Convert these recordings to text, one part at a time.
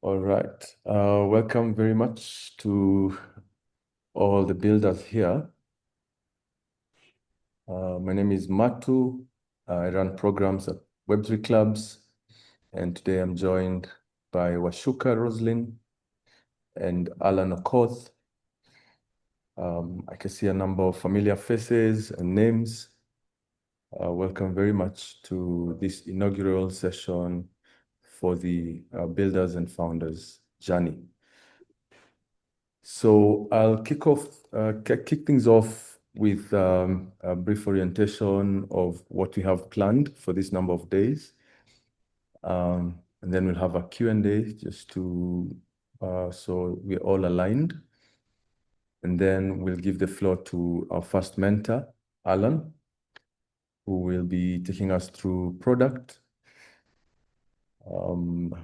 All right. Welcome very much to all the builders here. My name is Matu. I run programs at Web3 Clubs, and today I'm joined by Washuka Roslin and Allan Okoth. I can see a number of familiar faces and names. Welcome very much to this inaugural session for the Builders and Founders journey. So I'll kick things off with a brief orientation of what we have planned for this number of days. And then we'll have a Q&A just to, so we're all aligned. And then we'll give the floor to our first mentor, Allan, who will be taking us through product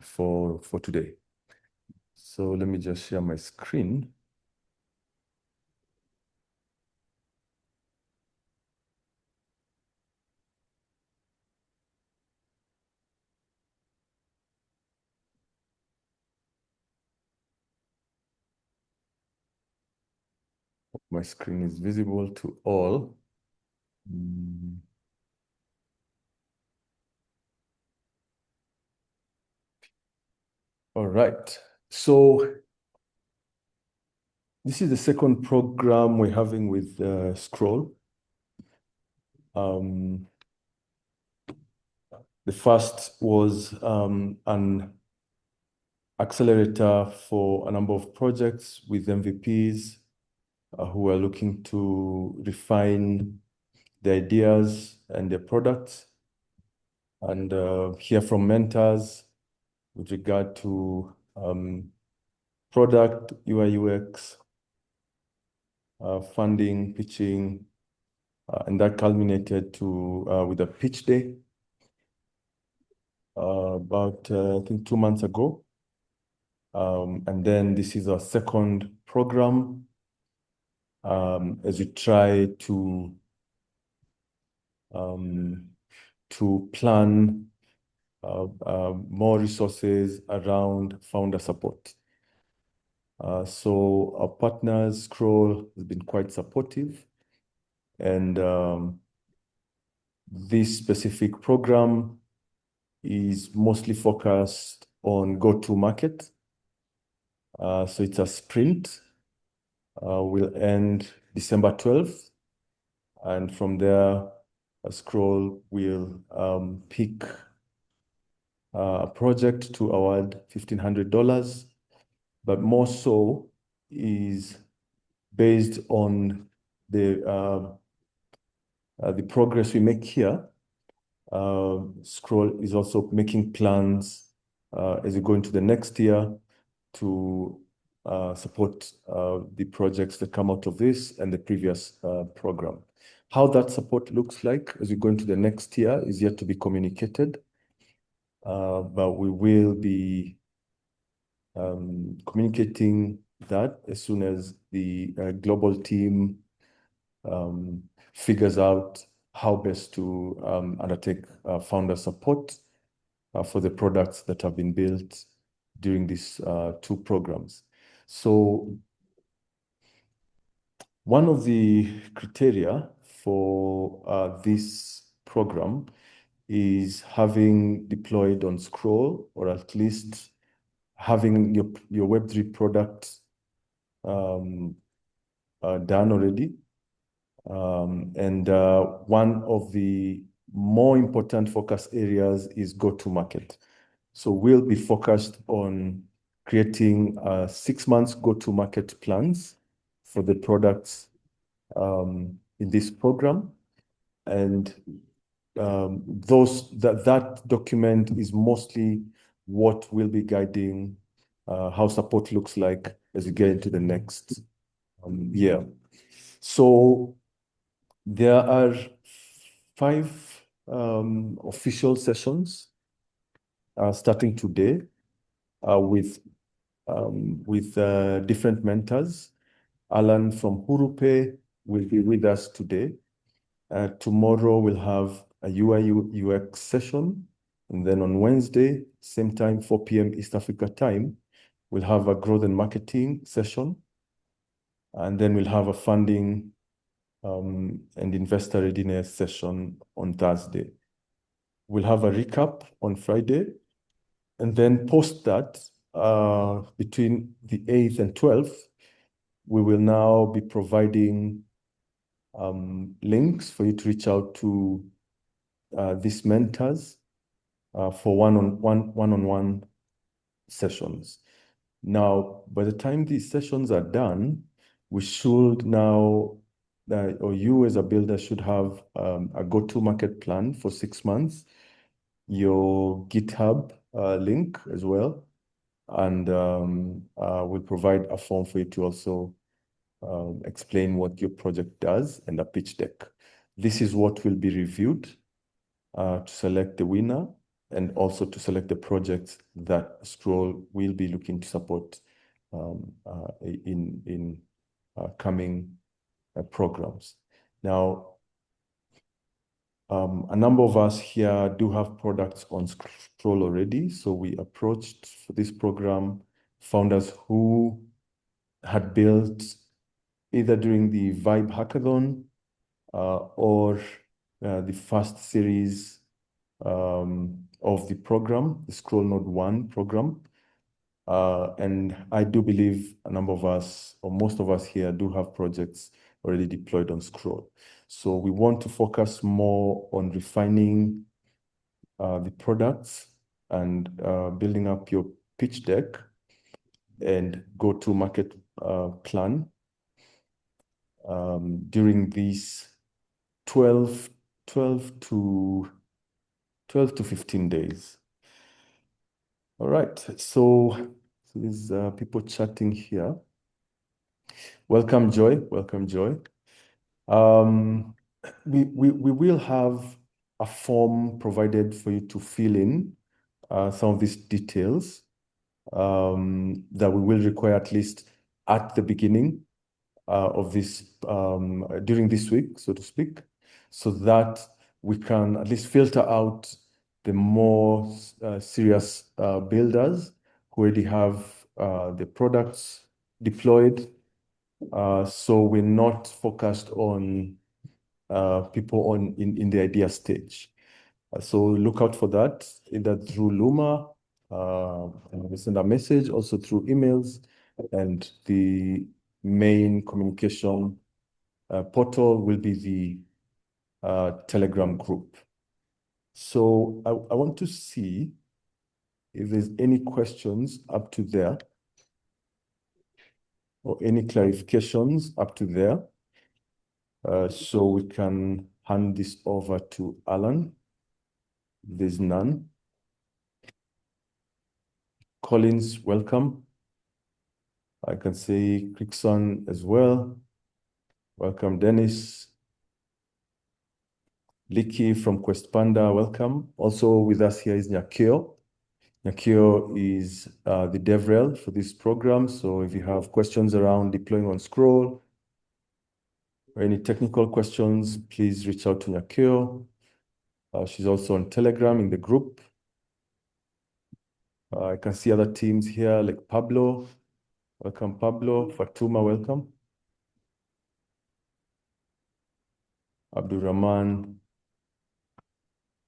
for today. So let me just share my screen. My screen is visible to all. All right. So this is the second program we're having with Scroll. The first was an accelerator for a number of projects with MVPs who are looking to refine the ideas and the products and hear from mentors with regard to product, UI, UX, funding, pitching, and that culminated to with a pitch day about I think 2 months ago. And then this is our second program as we try to plan more resources around founder support. So our partners, Scroll, has been quite supportive, and this specific program is mostly focused on go-to-market. So it's a sprint. Will end December 12th, and from there, Scroll will pick a project to award $1,500, but more so is based on the progress we make here. Scroll is also making plans as we go into the next year to support the projects that come out of this and the previous program. How that support looks like as we go into the next year is yet to be communicated, but we will be communicating that as soon as the global team figures out how best to undertake founder support for the products that have been built during these 2 programs. So one of the criteria for this program is having deployed on Scroll, or at least having your Web3 product done already. And one of the more important focus areas is go-to-market. So we'll be focused on creating 6 months go-to-market plans for the products in this program. And that document is mostly what will be guiding how support looks like as we get into the next year. So there are 5 official sessions starting today with different mentors. Allan from HuruPay will be with us today. Tomorrow we'll have a UI UX session And then on Wednesday, same time, 4 p.m. East Africa time, we'll have a growth and marketing session. And then we'll have a funding and investor readiness session on Thursday. We'll have a recap on Friday. And then post that, between the 8th and 12th, we will now be providing links for you to reach out to these mentors for one-on-one sessions. Now, by the time these sessions are done, we should now, or you as a builder should have a go-to-market plan for 6 months, your GitHub link as well, and we'll provide a form for you to also explain what your project does and a pitch deck. This is what will be reviewed to select the winner and also to select the projects that Scroll will be looking to support in coming programs. Now, a number of us here do have products on Scroll already. So we approached for this program founders who had built either during the Vibe Hackathon or the first series of the program, the Scroll Node 1 program. And I do believe a number of us, or most of us here, do have projects already deployed on Scroll. So we want to focus more on refining the products and building up your pitch deck and go-to-market plan during these 12 to 15 days. All right, so there's people chatting here. Welcome, Joy. Welcome, Joy. We will have a form provided for you to fill in some of these details that we will require at least at the beginning of this, during this week, so to speak, so that we can at least filter out the more serious builders who already have the products deployed. So we're not focused on people in the idea stage. So look out for that, either through Luma, and we send a message, also through emails, and the main communication portal will be the Telegram group. So I want to see if there's any questions up to there or any clarifications up to there. So we can hand this over to Allan. There's none. Collins, welcome. I can say Crickson as well. Welcome, Dennis. Liki from Quest Panda, welcome. Also with us here is Nyakio. Nyakio is the DevRel for this program. So if you have questions around deploying on Scroll or any technical questions, please reach out to Nyakio. She's also on Telegram in the group. I can see other teams here like Pablo. Welcome, Pablo. Fatuma, welcome. Abdurrahman,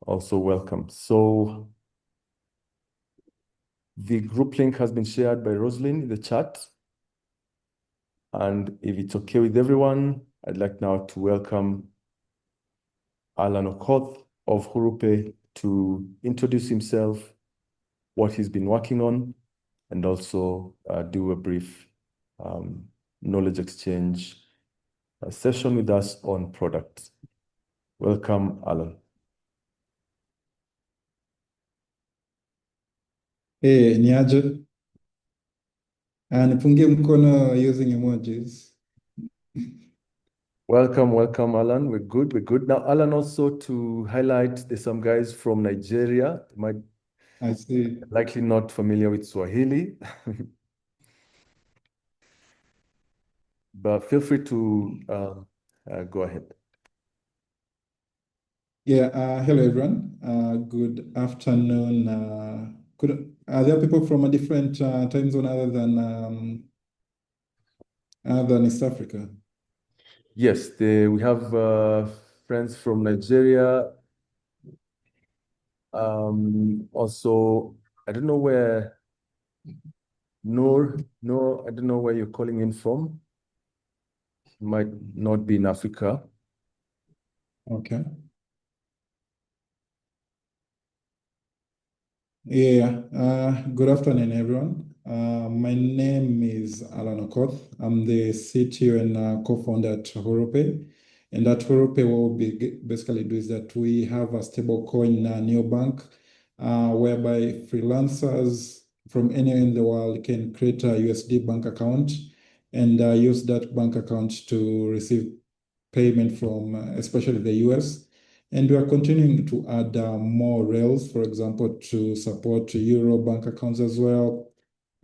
also welcome. So the group link has been shared by Rosalind in the chat. And if it's okay with everyone, I'd like now to welcome Allan Okoth of HuruPay to introduce himself, what he's been working on, and also do a brief knowledge exchange session with us on products. Welcome, Allan. Hey, niaje. Nipungie mkono using emojis. Welcome, welcome, Allan. We're good, we're good. Now, Allan, also to highlight, there's some guys from Nigeria, might I see. likely not familiar with Swahili, but feel free to go ahead. Hello everyone. Good afternoon. Are there people from a different time zone other than East Africa? Yes, we have friends from Nigeria. Also, I don't know where I don't know where you're calling in from. Might not be in Africa. Okay. Good afternoon, everyone. My name is Allan Okoth. I'm the CTO and co-founder at HuruPay. And at HuruPay, what we basically do is that we have a stablecoin neobank whereby freelancers from anywhere in the world can create a USD bank account and use that bank account to receive payment from especially the US. And we are continuing to add more rails, for example, to support Euro bank accounts as well,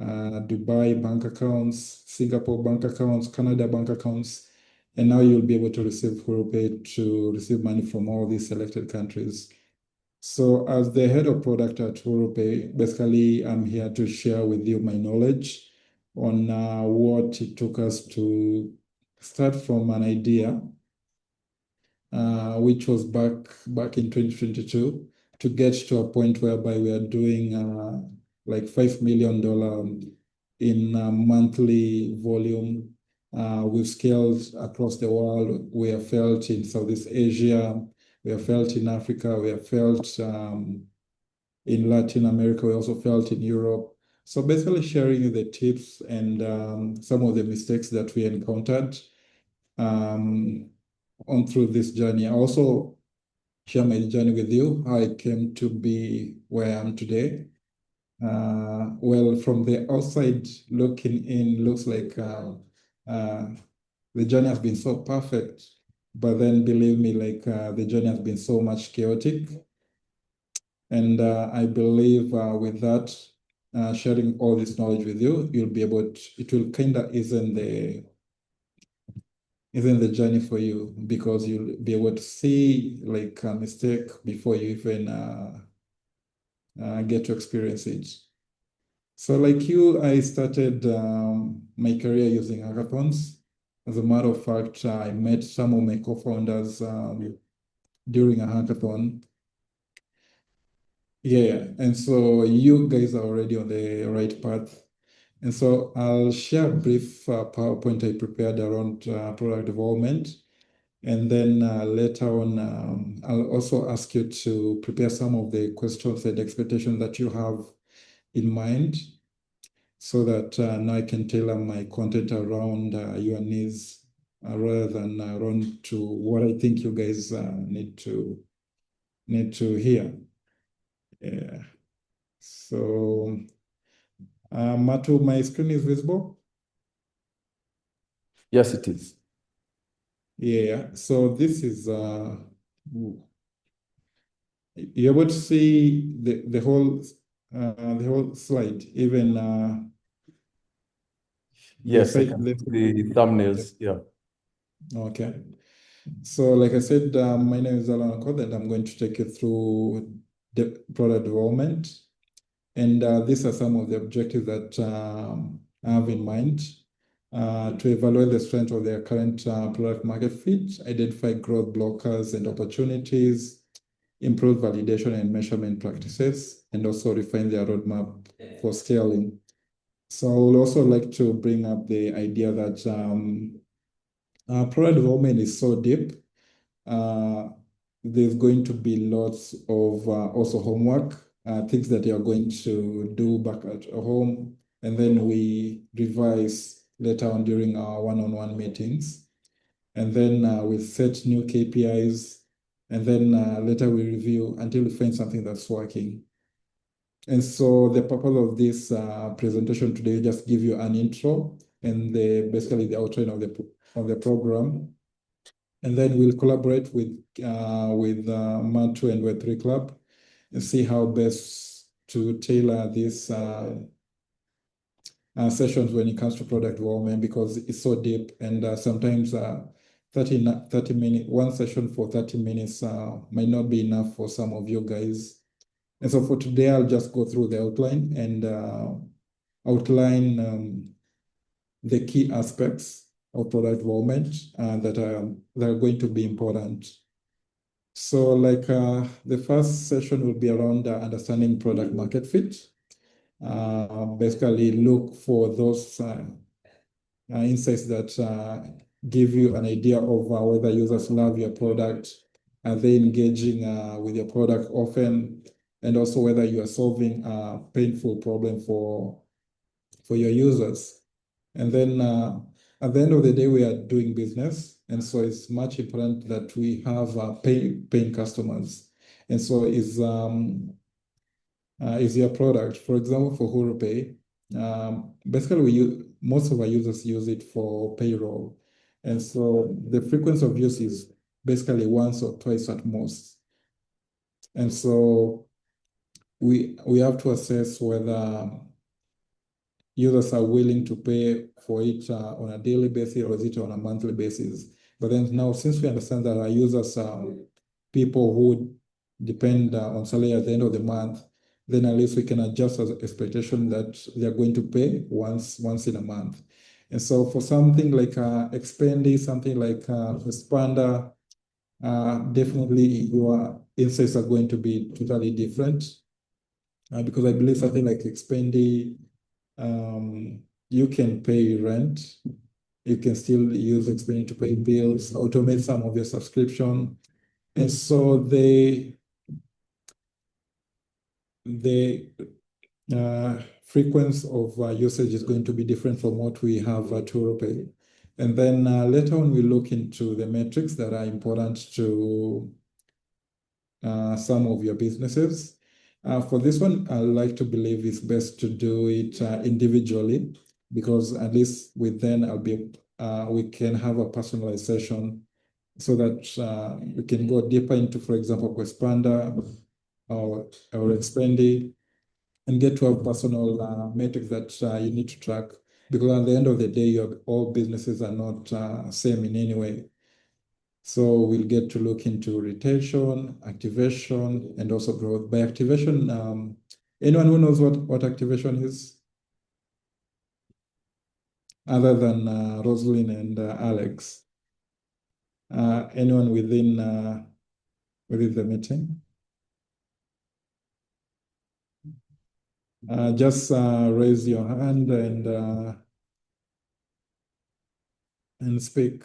Dubai bank accounts, Singapore bank accounts, Canada bank accounts. And now you'll be able to receive HuruPay to receive money from all these selected countries. So as the head of product at HuruPay, basically I'm here to share with you my knowledge on what it took us to start from an idea which was back in 2022, to get to a point whereby we are doing like $5 million in monthly volume. We've scaled across the world. We are felt in Southeast Asia. We are felt in Africa. We are felt in Latin America. We also felt in Europe. So basically sharing the tips and some of the mistakes that we encountered um, on through this journey. I also share my journey with you, how I came to be where I am today. Well, from the outside looking in, looks like uh, the journey has been so perfect, but then believe me, like the journey has been so much chaotic. And I believe with that, sharing all this knowledge with you, you'll be able to, it will kind of isn't the journey for you because you'll be able to see like a mistake before you even get to experience it. So like you, I started my career using hackathons. As a matter of fact, I met some of my co-founders during a hackathon. Yeah, and so you guys are already on the right path. And so I'll share a brief PowerPoint I prepared around product development. And then later on, I'll also ask you to prepare some of the questions and expectations that you have in mind so that now I can tailor my content around your needs rather than around to what I think you guys need to hear. Yeah. So, Matu, my screen is visible? Yes, it is. Yeah. So this is you're able to see the whole slide, even the Yes, I site. can see the thumbnails. Yeah. Okay. So, like I said, my name is Allan Okoth, and I'm going to take you through the product development. And these are some of the objectives that I have in mind to evaluate the strength of their current product market fit, identify growth blockers and opportunities, improve validation and measurement practices, and also refine their roadmap for scaling. So I would also like to bring up the idea that product development is so deep. Uh, there's going to be lots of also homework, things that you're going to do back at home, and then we revise later on during our one-on-one meetings. And then we set new KPIs, and then later we review until we find something that's working. And so the purpose of this presentation today is just give you an intro and basically the outline of the program. And then we'll collaborate with Matu and Web3 Club and see how best to tailor these sessions when it comes to product development because it's so deep and sometimes 30 minutes, one session for 30 minutes might not be enough for some of you guys. And so for today, I'll just go through the outline and outline the key aspects of product development that are going to be important. So like the first session will be around understanding product market fit. Basically look for those insights that give you an idea of whether users love your product, are they engaging with your product often, and also whether you are solving a painful problem for your users. And then at the end of the day, we are doing business. And so it's much important that we have paying customers. And so is your product, for example, for HuruPay, basically most of our users use it for payroll. And so the frequency of use is basically once or twice at most. And so we have to assess whether users are willing to pay for it on a daily basis or is it on a monthly basis. But then now, since we understand that our users are people who depend on salary at the end of the month, then at least we can adjust our expectation that they're going to pay once in a month. And so for something like Expendi, something like Responder, definitely your insights are going to be totally different because I believe something like Expendi, you can pay rent. You can still use Expendi to pay bills, automate some of your subscription. And so the frequency of usage is going to be different from what we have at HuruPay. And then later on, we look into the metrics that are important to some of your businesses. For this one, I like to believe it's best to do it individually because at least with then we can have a personalization so that we can go deeper into, for example, Questpanda or Expendi and get to have personal metrics that you need to track because at the end of the day, all businesses are not same in any way. So we'll get to look into retention, activation, and also growth. By activation, anyone who knows what activation is? Other than Rosalind and Alex. Anyone within the meeting? Just raise your hand and speak.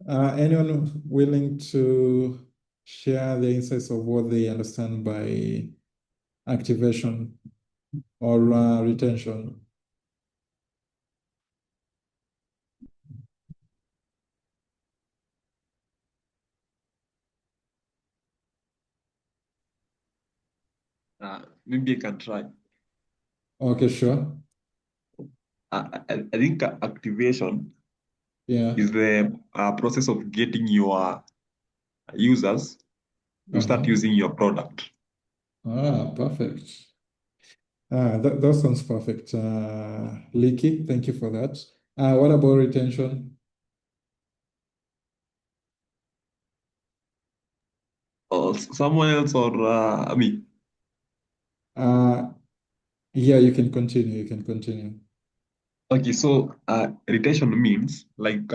Anyone willing to share the insights of what they understand by activation or retention? Maybe I can try. Okay, sure. I think activation Yeah. is the process of getting your users to start using your product. Perfect. That sounds perfect. Leaky, thank you for that. What about retention? Or someone else or me? Yeah, you can continue. You can continue. Okay, so retention means like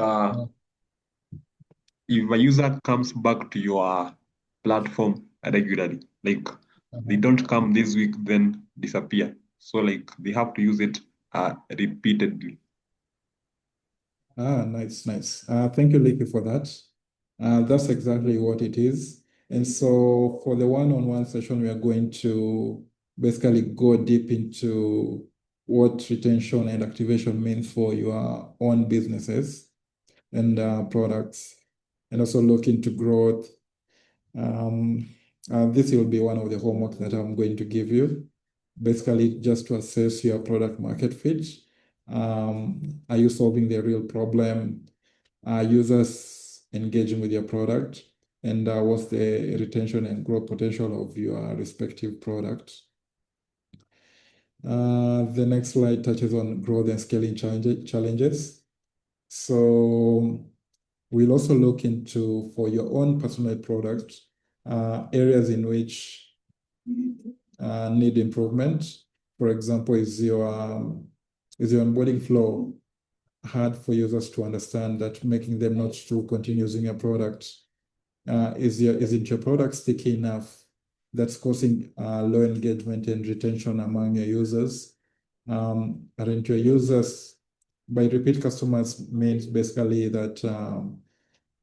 if a user comes back to your platform regularly, like they don't come this week, then disappear. So like they have to use it repeatedly. Nice, nice. Thank you, Leaky, for that. That's exactly what it is. And so for the one-on-one session, we are going to basically go deep into what retention and activation means for your own businesses and products, and also look into growth. This will be one of the homework that I'm going to give you, basically just to assess your product market fit. Are you solving the real problem? Are users engaging with your product? And what's the retention and growth potential of your respective product? The next slide touches on growth and scaling challenges. So we'll also look into, for your own personal product, areas in which need improvement. For example, is your onboarding flow hard for users to understand, that making them not to continue using your product? Isn't your product sticky enough, that's causing low engagement and retention among your users? Aren't your users, by repeat customers means basically that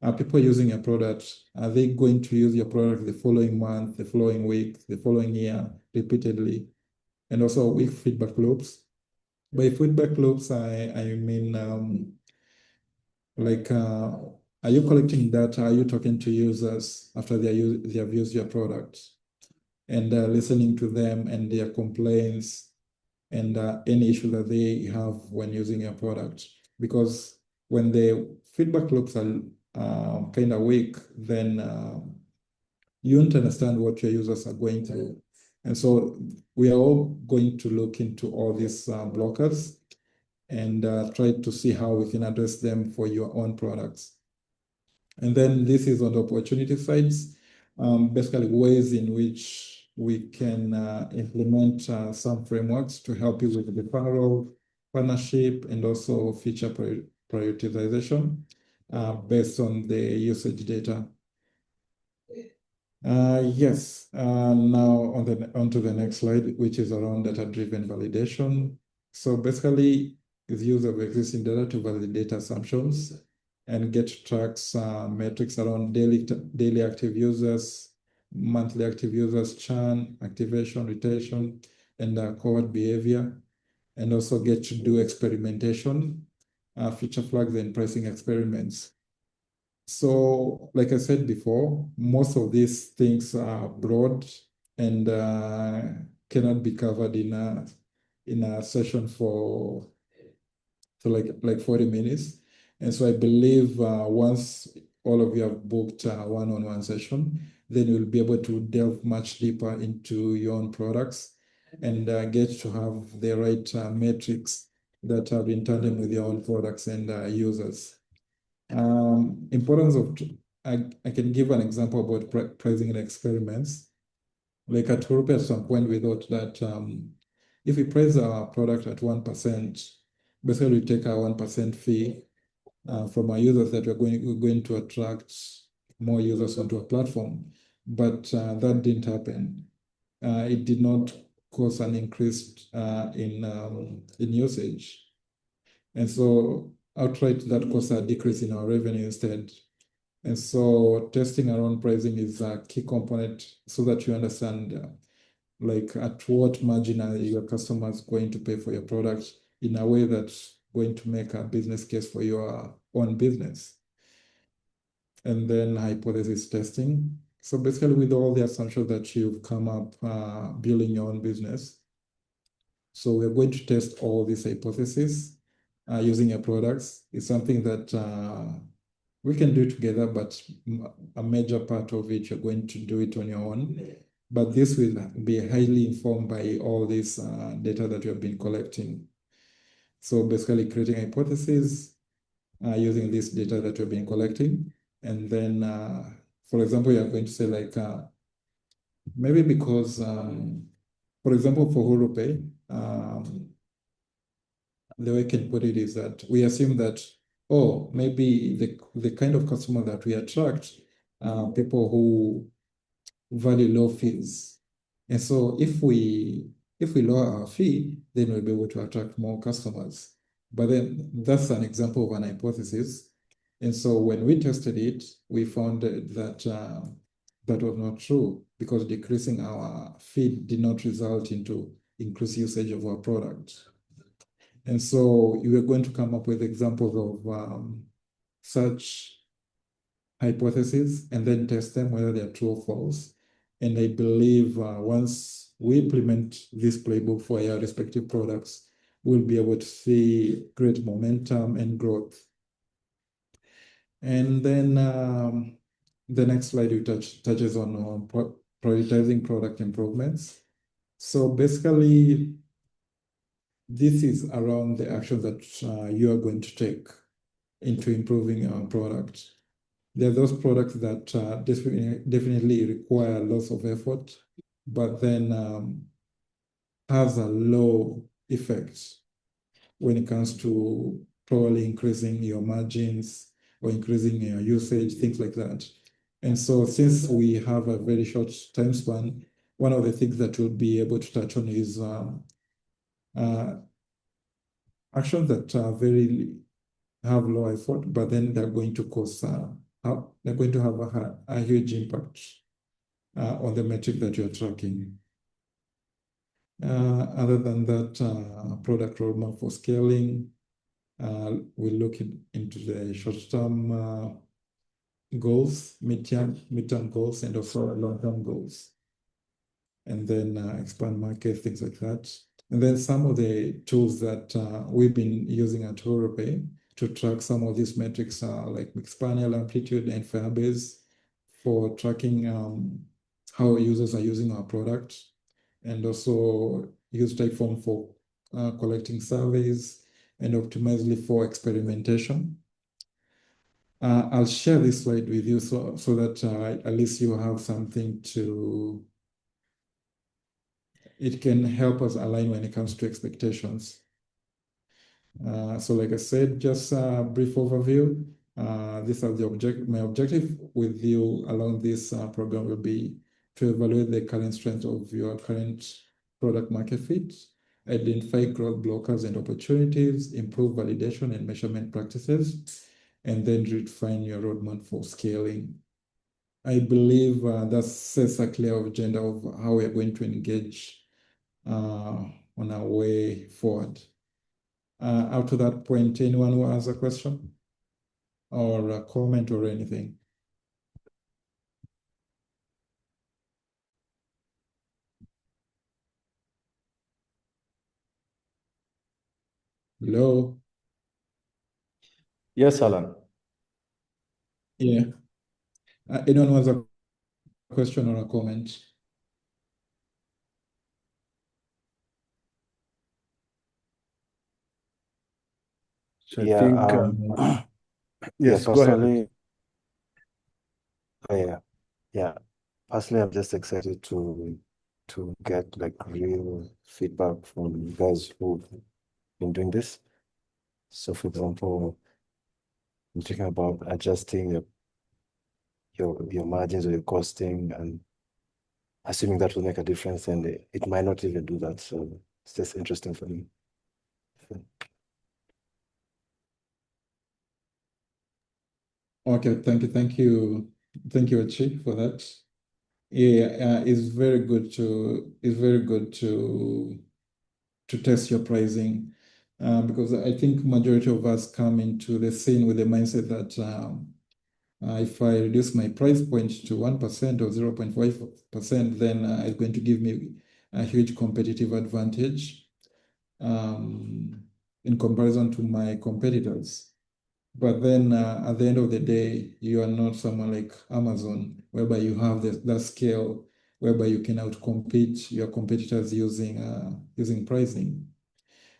are people using your product, are they going to use your product the following month, the following week, the following year, repeatedly? And also weak feedback loops. By feedback loops, I mean are you collecting data? Are you talking to users after they have used your product, and listening to them and their complaints and any issue that they have when using your product? Because when the feedback loops are kind of weak, then you won't understand what your users are going through. And so we are all going to look into all these blockers and try to see how we can address them for your own products. And then this is on the opportunity sides, basically ways in which we can implement some frameworks to help you with the referral, partnership, and also feature prioritization based on the usage data. Yes, now on to the next slide, which is around data-driven validation. So basically, it's use of existing data to validate assumptions and get tracks, metrics around daily active users, monthly active users, churn, activation, retention, and cohort behavior, and also get to do experimentation, feature flags, and pricing experiments. So, like I said before, most of these things are broad and cannot be covered in a session for like 40 minutes. And so I believe once all of you have booked a one-on-one session, then you'll be able to delve much deeper into your own products and get to have the right metrics that are in tandem with your own products and users. Importance of, I can give an example about pricing and experiments. Like at HuruPay, at some point we thought that if we price our product at 1%, basically we take our 1% fee from our users, that we're going to attract more users onto our platform. But that didn't happen. It did not cause an increase in usage. And so outright that caused a decrease in our revenue instead. And so testing around pricing is a key component so that you understand like at what margin are your customers going to pay for your product in a way that's going to make a business case for your own business. And then hypothesis testing. So basically with all the assumptions that you've come up building your own business. So we're going to test all these hypotheses using your products. It's something that we can do together, but a major part of it, you're going to do it on your own. But this will be highly informed by all this data that you have been collecting. So basically creating hypotheses using this data that you've been collecting. And then, for example, you're going to say like, maybe because, for example, for HuruPay, the way I can put it is that we assume that, oh, maybe the kind of customer that we attract are people who value low fees. And so if we lower our fee, then we'll be able to attract more customers. But then that's an example of an hypothesis. And so when we tested it, we found that that was not true, because decreasing our fee did not result into increased usage of our product. And so you are going to come up with examples of such hypotheses and then test them whether they're true or false. And I believe once we implement this playbook for our respective products, we'll be able to see great momentum and growth. And then the next slide touches on prioritizing product improvements. So basically, this is around the actions that you are going to take into improving your product. There are those products that definitely require lots of effort, but then has a low effect when it comes to probably increasing your margins or increasing your usage, things like that. And so since we have a very short time span, one of the things that we'll be able to touch on is actions that are very have low effort, but then they're going to cause they're going to have a huge impact on the metric that you're tracking. Other than that, product roadmap for scaling, we'll look into the short-term goals, midterm goals, and also long-term goals, and then expand market, things like that. And then some of the tools that we've been using at HuruPay to track some of these metrics are like Mixpanel, Amplitude, and Firebase for tracking how users are using our product, and also use Typeform for collecting surveys, and Optimizely for experimentation. I'll share this slide with you so that at least you have something to, it can help us align when it comes to expectations. So like I said, just a brief overview. These are my objective with you along this program will be to evaluate the current strength of your current product market fit, identify growth blockers and opportunities, improve validation and measurement practices, and then refine your roadmap for scaling. I believe that sets a clear agenda of how we are going to engage on our way forward. Up to that point, anyone who has a question or a comment or anything? Hello? Yes, Allan. Yeah. Anyone who has a question or a comment? So I Yeah, think, yes, go personally, ahead. personally, I'm just excited to get like real feedback from guys who've been doing this. So, for example, I'm thinking about adjusting your margins or your costing, and assuming that will make a difference, and it might not even do that. So it's just interesting for me. Okay, thank you, Achi, for that. Yeah, it's very good to test your pricing, because I think majority of us come into the scene with the mindset that if I reduce my price point to 1% or 0.5%, then it's going to give me a huge competitive advantage in comparison to my competitors. But then at the end of the day, you are not someone like Amazon, whereby you have that scale, whereby you can outcompete your competitors using pricing.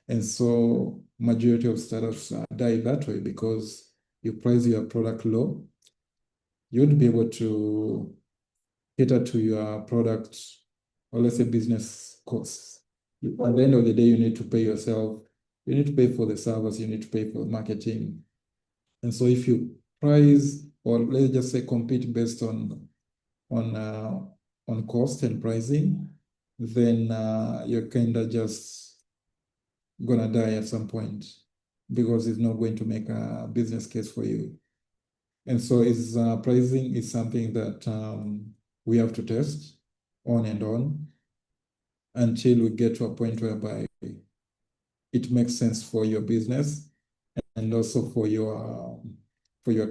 And so majority of startups die that way because you price your product low, you won't be able to cater to your product, or let's say business costs. At the end of the day, you need to pay yourself, you need to pay for the servers, you need to pay for marketing. And so if you price, or let's just say compete based on cost and pricing, then you're kind of just gonna die at some point because it's not going to make a business case for you. And so pricing is something that we have to test on and on until we get to a point whereby it makes sense for your business and also for your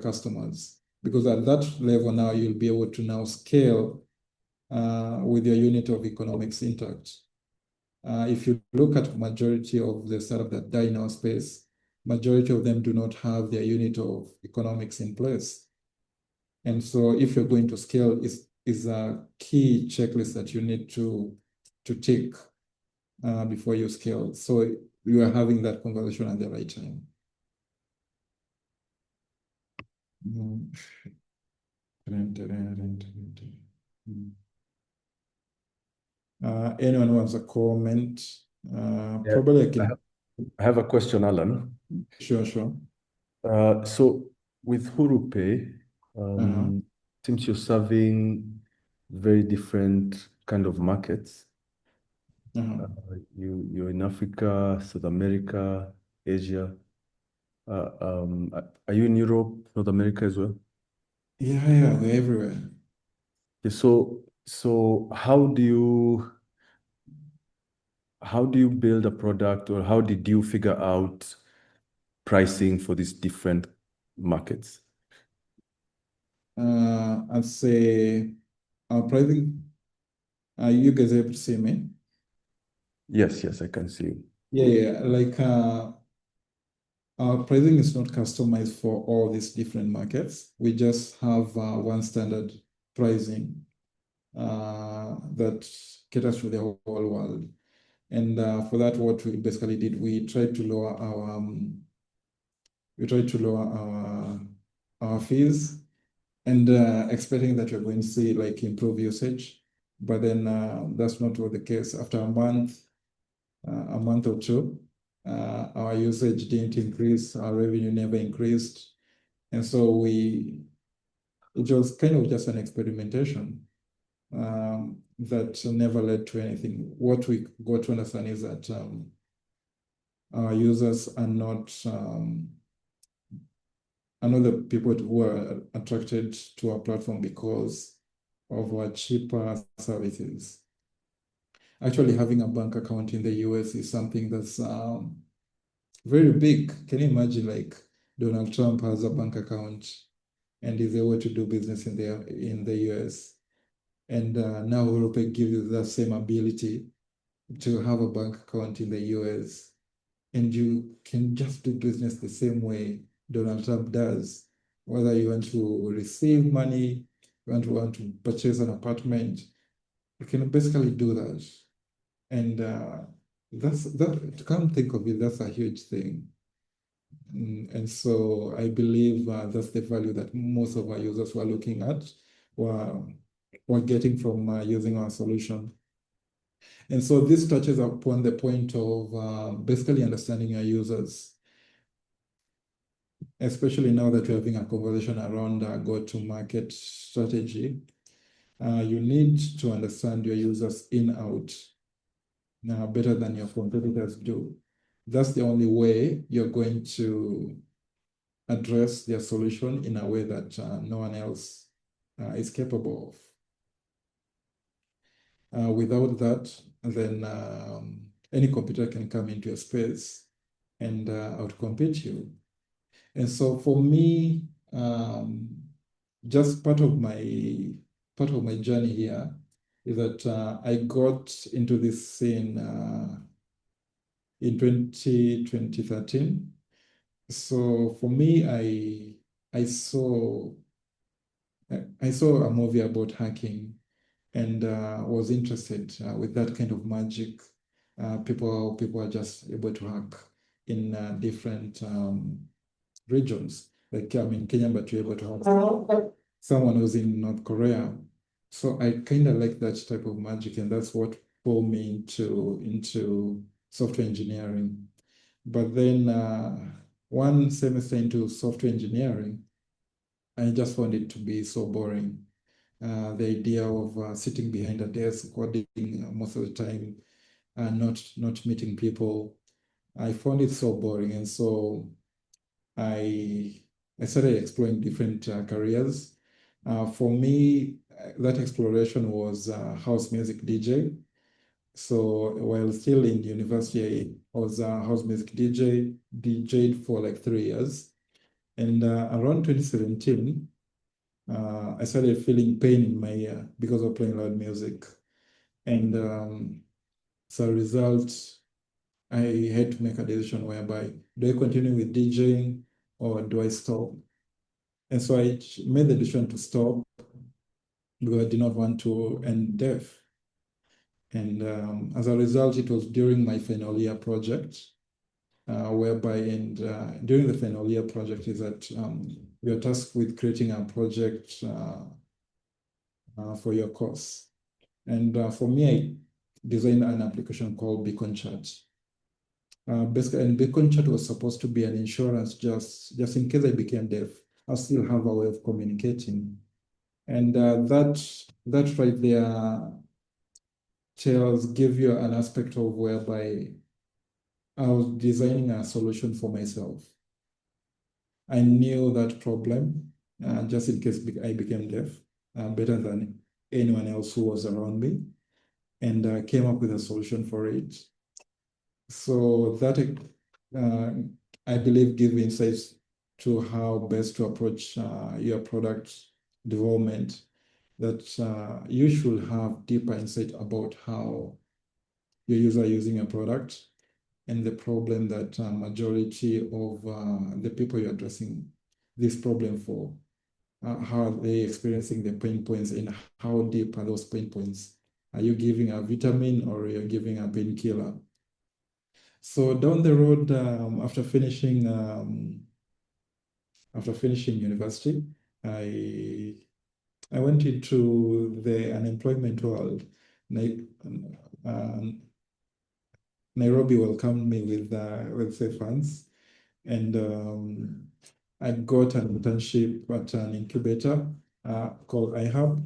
customers. Because at that level now, you'll be able to now scale with your unit of economics intact. If you look at majority of the startups that die in our space, majority of them do not have their unit of economics in place. And so if you're going to scale, is a key checklist that you need to tick before you scale. So we were having that conversation at the right time. Anyone wants a comment? Probably I can. I have a question, Allan. Sure. So with HuruPay, since you're serving very different kind of markets, you're in Africa, South America, Asia. Are you in Europe, North America as well? Yeah, we're everywhere. Okay, so how do you build a product, or how did you figure out pricing for these different markets? I'd say our pricing. Are you guys able to see me? Yes, I can see you. Yeah. Like our pricing is not customized for all these different markets. We just have one standard pricing that caters to the whole world. And for that, what we basically did, we tried to lower our fees, and expecting that we're going to see like improved usage. But then that's not what the case. After a month or two, our usage didn't increase, our revenue never increased. And so it was kind of just an experimentation that never led to anything. What we got to understand is that our users are not the people who are attracted to our platform because of our cheaper services. Actually, having a bank account in the US is something that's very big. Can you imagine, like, Donald Trump has a bank account and is able to do business in the US? And now HuruPay gives you the same ability to have a bank account in the US, and you can just do business the same way Donald Trump does. Whether you want to receive money, you want to purchase an apartment, you can basically do that. And to come think of it, that's a huge thing. And so I believe that's the value that most of our users were looking at, were getting from using our solution. And so this touches upon the point of basically understanding your users, especially now that we're having a conversation around go-to-market strategy. You need to understand your users in out better than your competitors do. That's the only way you're going to address their solution in a way that no one else is capable of. Without that, then any computer can come into your space and outcompete you. And so for me, just part of my journey here is that I got into this scene in 2013. So for me, I saw a movie about hacking and was interested with that kind of magic. People are just able to hack in different regions. Like I'm in Kenya, but you're able to hack someone who's in North Korea. So I kind of like that type of magic, and that's what pulled me into software engineering. But then one semester into software engineering, I just found it to be so boring. The idea of sitting behind a desk coding most of the time, not meeting people, I found it so boring. And so I started exploring different careers. For me, that exploration was house music DJ. So while still in university, I was a house music DJ, DJed for like 3 years. And around 2017, I started feeling pain in my ear because of playing loud music. And as a result, I had to make a decision whereby, do I continue with DJing or do I stop? And so I made the decision to stop because I did not want to end deaf. And as a result, it was during my final year project whereby during the final year project is that we are tasked with creating a project for your course. And for me, I designed an application called Beacon Chat. Basically, and Beacon Chat was supposed to be an insurance just in case I became deaf. I still have a way of communicating. And that right there give you an aspect of whereby I was designing a solution for myself. I knew that problem just in case I became deaf better than anyone else who was around me, and came up with a solution for it. So that I believe give insights to how best to approach your product development, that you should have deeper insight about how your user are using a product and the problem that majority of the people you're addressing this problem for, how are they experiencing the pain points and how deep are those pain points? Are you giving a vitamin or you're giving a painkiller? So down the road, after finishing university, I went into the unemployment world. Nairobi welcomed me with safe hands, and I got an internship at an incubator called iHub.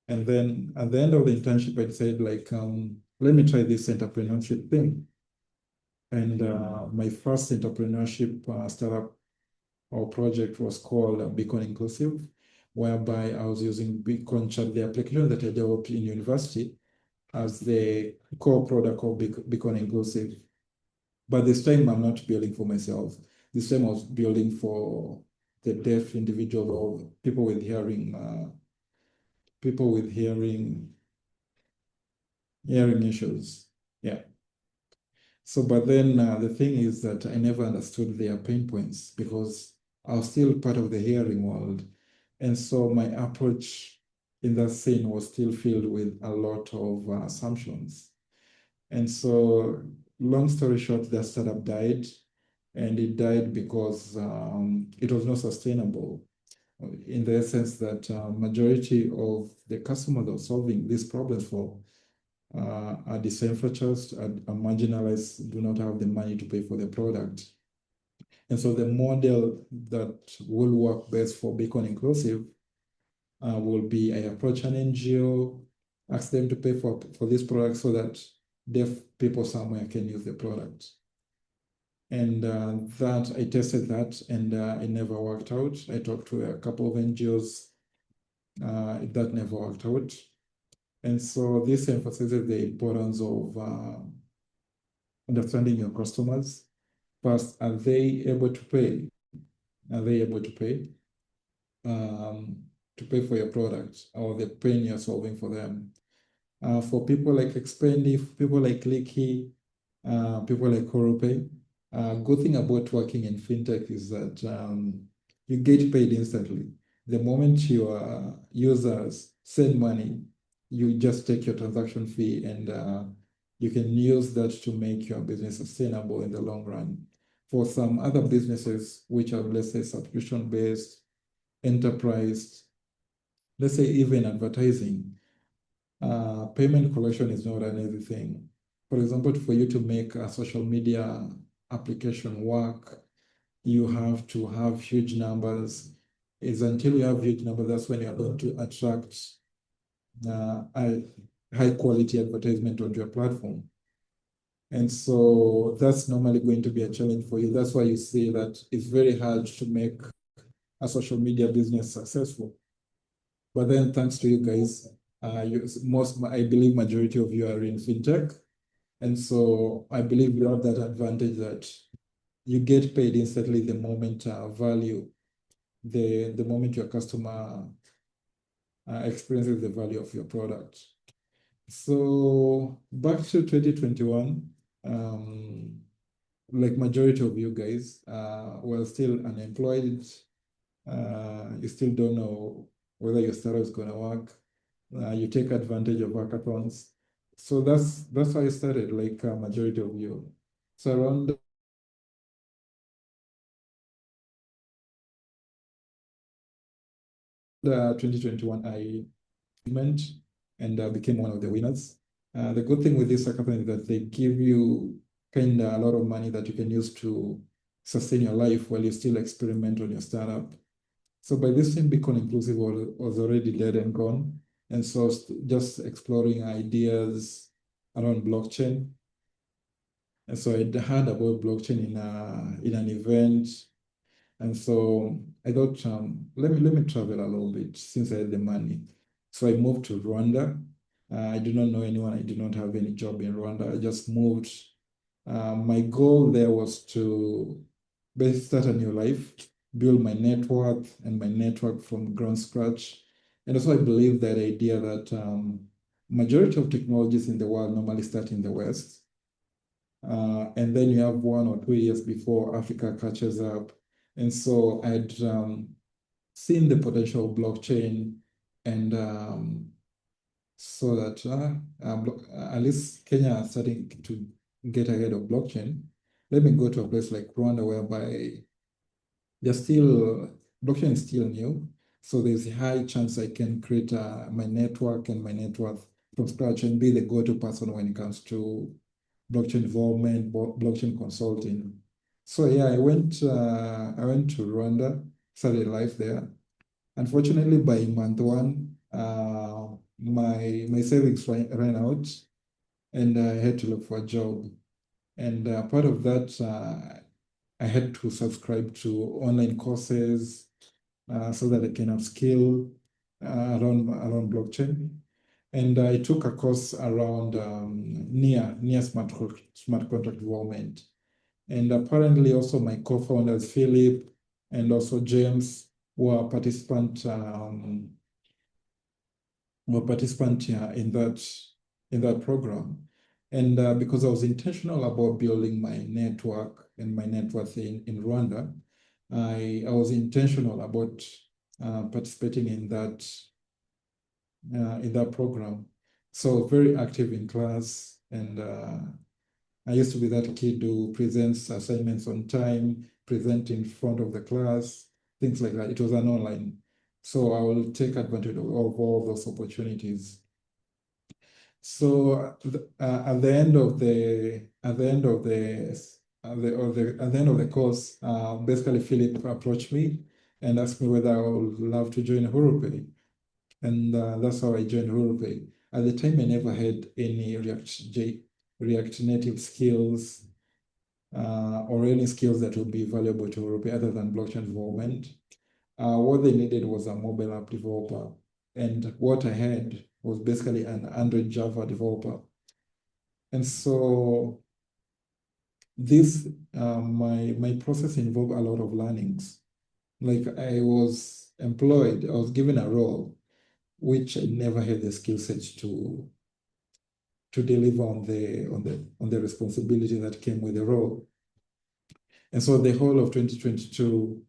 And then at the end of the internship, I decided let me try this entrepreneurship thing. And my first entrepreneurship startup or project was called Beacon Inclusive, whereby I was using Beacon Chat, the application that I developed in university, as the core product of Beacon Inclusive. But this time I'm not building for myself. This time I was building for the deaf individual or people with hearing issues. Yeah. So, but then the thing is that I never understood their pain points because I was still part of the hearing world. And so my approach in that scene was still filled with a lot of assumptions. And so, long story short, the startup died, and it died because it was not sustainable, in the sense that majority of the customers that are solving these problems for are disenfranchised, are marginalized, do not have the money to pay for the product. And so the model that will work best for Beacon Inclusive will be I approach an NGO, ask them to pay for this product so that deaf people somewhere can use the product. And that I tested that, and it never worked out. I talked to a couple of NGOs, that never worked out. And so this emphasizes the importance of understanding your customers. First, are they able to pay? Are they able to pay for your product or the pain you're solving for them? For people like Expendi, people like Licky, people like HuruPay, good thing about working in fintech is that you get paid instantly. The moment your users send money, you just take your transaction fee, and you can use that to make your business sustainable in the long run. For some other businesses, which are, let's say, subscription-based, enterprise, let's say even advertising, payment collection is not an easy thing. For example, for you to make a social media application work, you have to have huge numbers. It's until you have huge numbers, that's when you're going to attract high quality advertisement onto your platform. And so that's normally going to be a challenge for you. That's why you see that it's very hard to make a social media business successful. But then thanks to you guys, I believe majority of you are in fintech. And so I believe you have that advantage that you get paid instantly the moment the moment your customer experiences the value of your product. So back to 2021, like majority of you guys were still unemployed. You still don't know whether your startup is going to work. You take advantage of hackathons. So that's how I started, like majority of you. So around 2021, I went and became one of the winners. The good thing with this hackathon is that they give you kind of a lot of money that you can use to sustain your life while you still experiment on your startup. So by this time, Bitcoin Inclusive was already dead and gone. And so just exploring ideas around blockchain. And so I'd heard about blockchain in an event. And so I thought, let me travel a little bit since I had the money. So I moved to Rwanda. I do not know anyone. I did not have any job in Rwanda. I just moved. My goal there was to basically start a new life, build my network from ground scratch. And also I believe that idea that majority of technologies in the world normally start in the West. And then you have 1 or 2 years before Africa catches up. And so I'd seen the potential of blockchain, and so that at least Kenya is starting to get ahead of blockchain. Let me go to a place like Rwanda, whereby blockchain is still new. So there's a high chance I can create my network and my net worth from scratch and be the go-to person when it comes to blockchain development, blockchain consulting. So yeah, I went to Rwanda, started life there. Unfortunately, by month 1, my savings ran out, and I had to look for a job. And part of that, I had to subscribe to online courses so that I can upskill around blockchain. And I took a course around near smart contract development. And apparently also my co-founders, Philip and also James, were participant in that program. And because I was intentional about building my network and my net worth in Rwanda, I was intentional about participating in that program. So very active in class, and I used to be that kid who presents assignments on time, present in front of the class, things like that. It was an online. So I will take advantage of all those opportunities. So at the end of the course, basically Philip approached me and asked me whether I would love to join HuruPay. And that's how I joined HuruPay. At the time, I never had any React Native skills or any skills that would be valuable to HuruPay other than blockchain development. What they needed was a mobile app developer. And what I had was basically an Android Java developer. And so this, my process involved a lot of learnings. Like I was employed, I was given a role which I never had the skill set to deliver on the responsibility that came with the role. And so the whole of 2022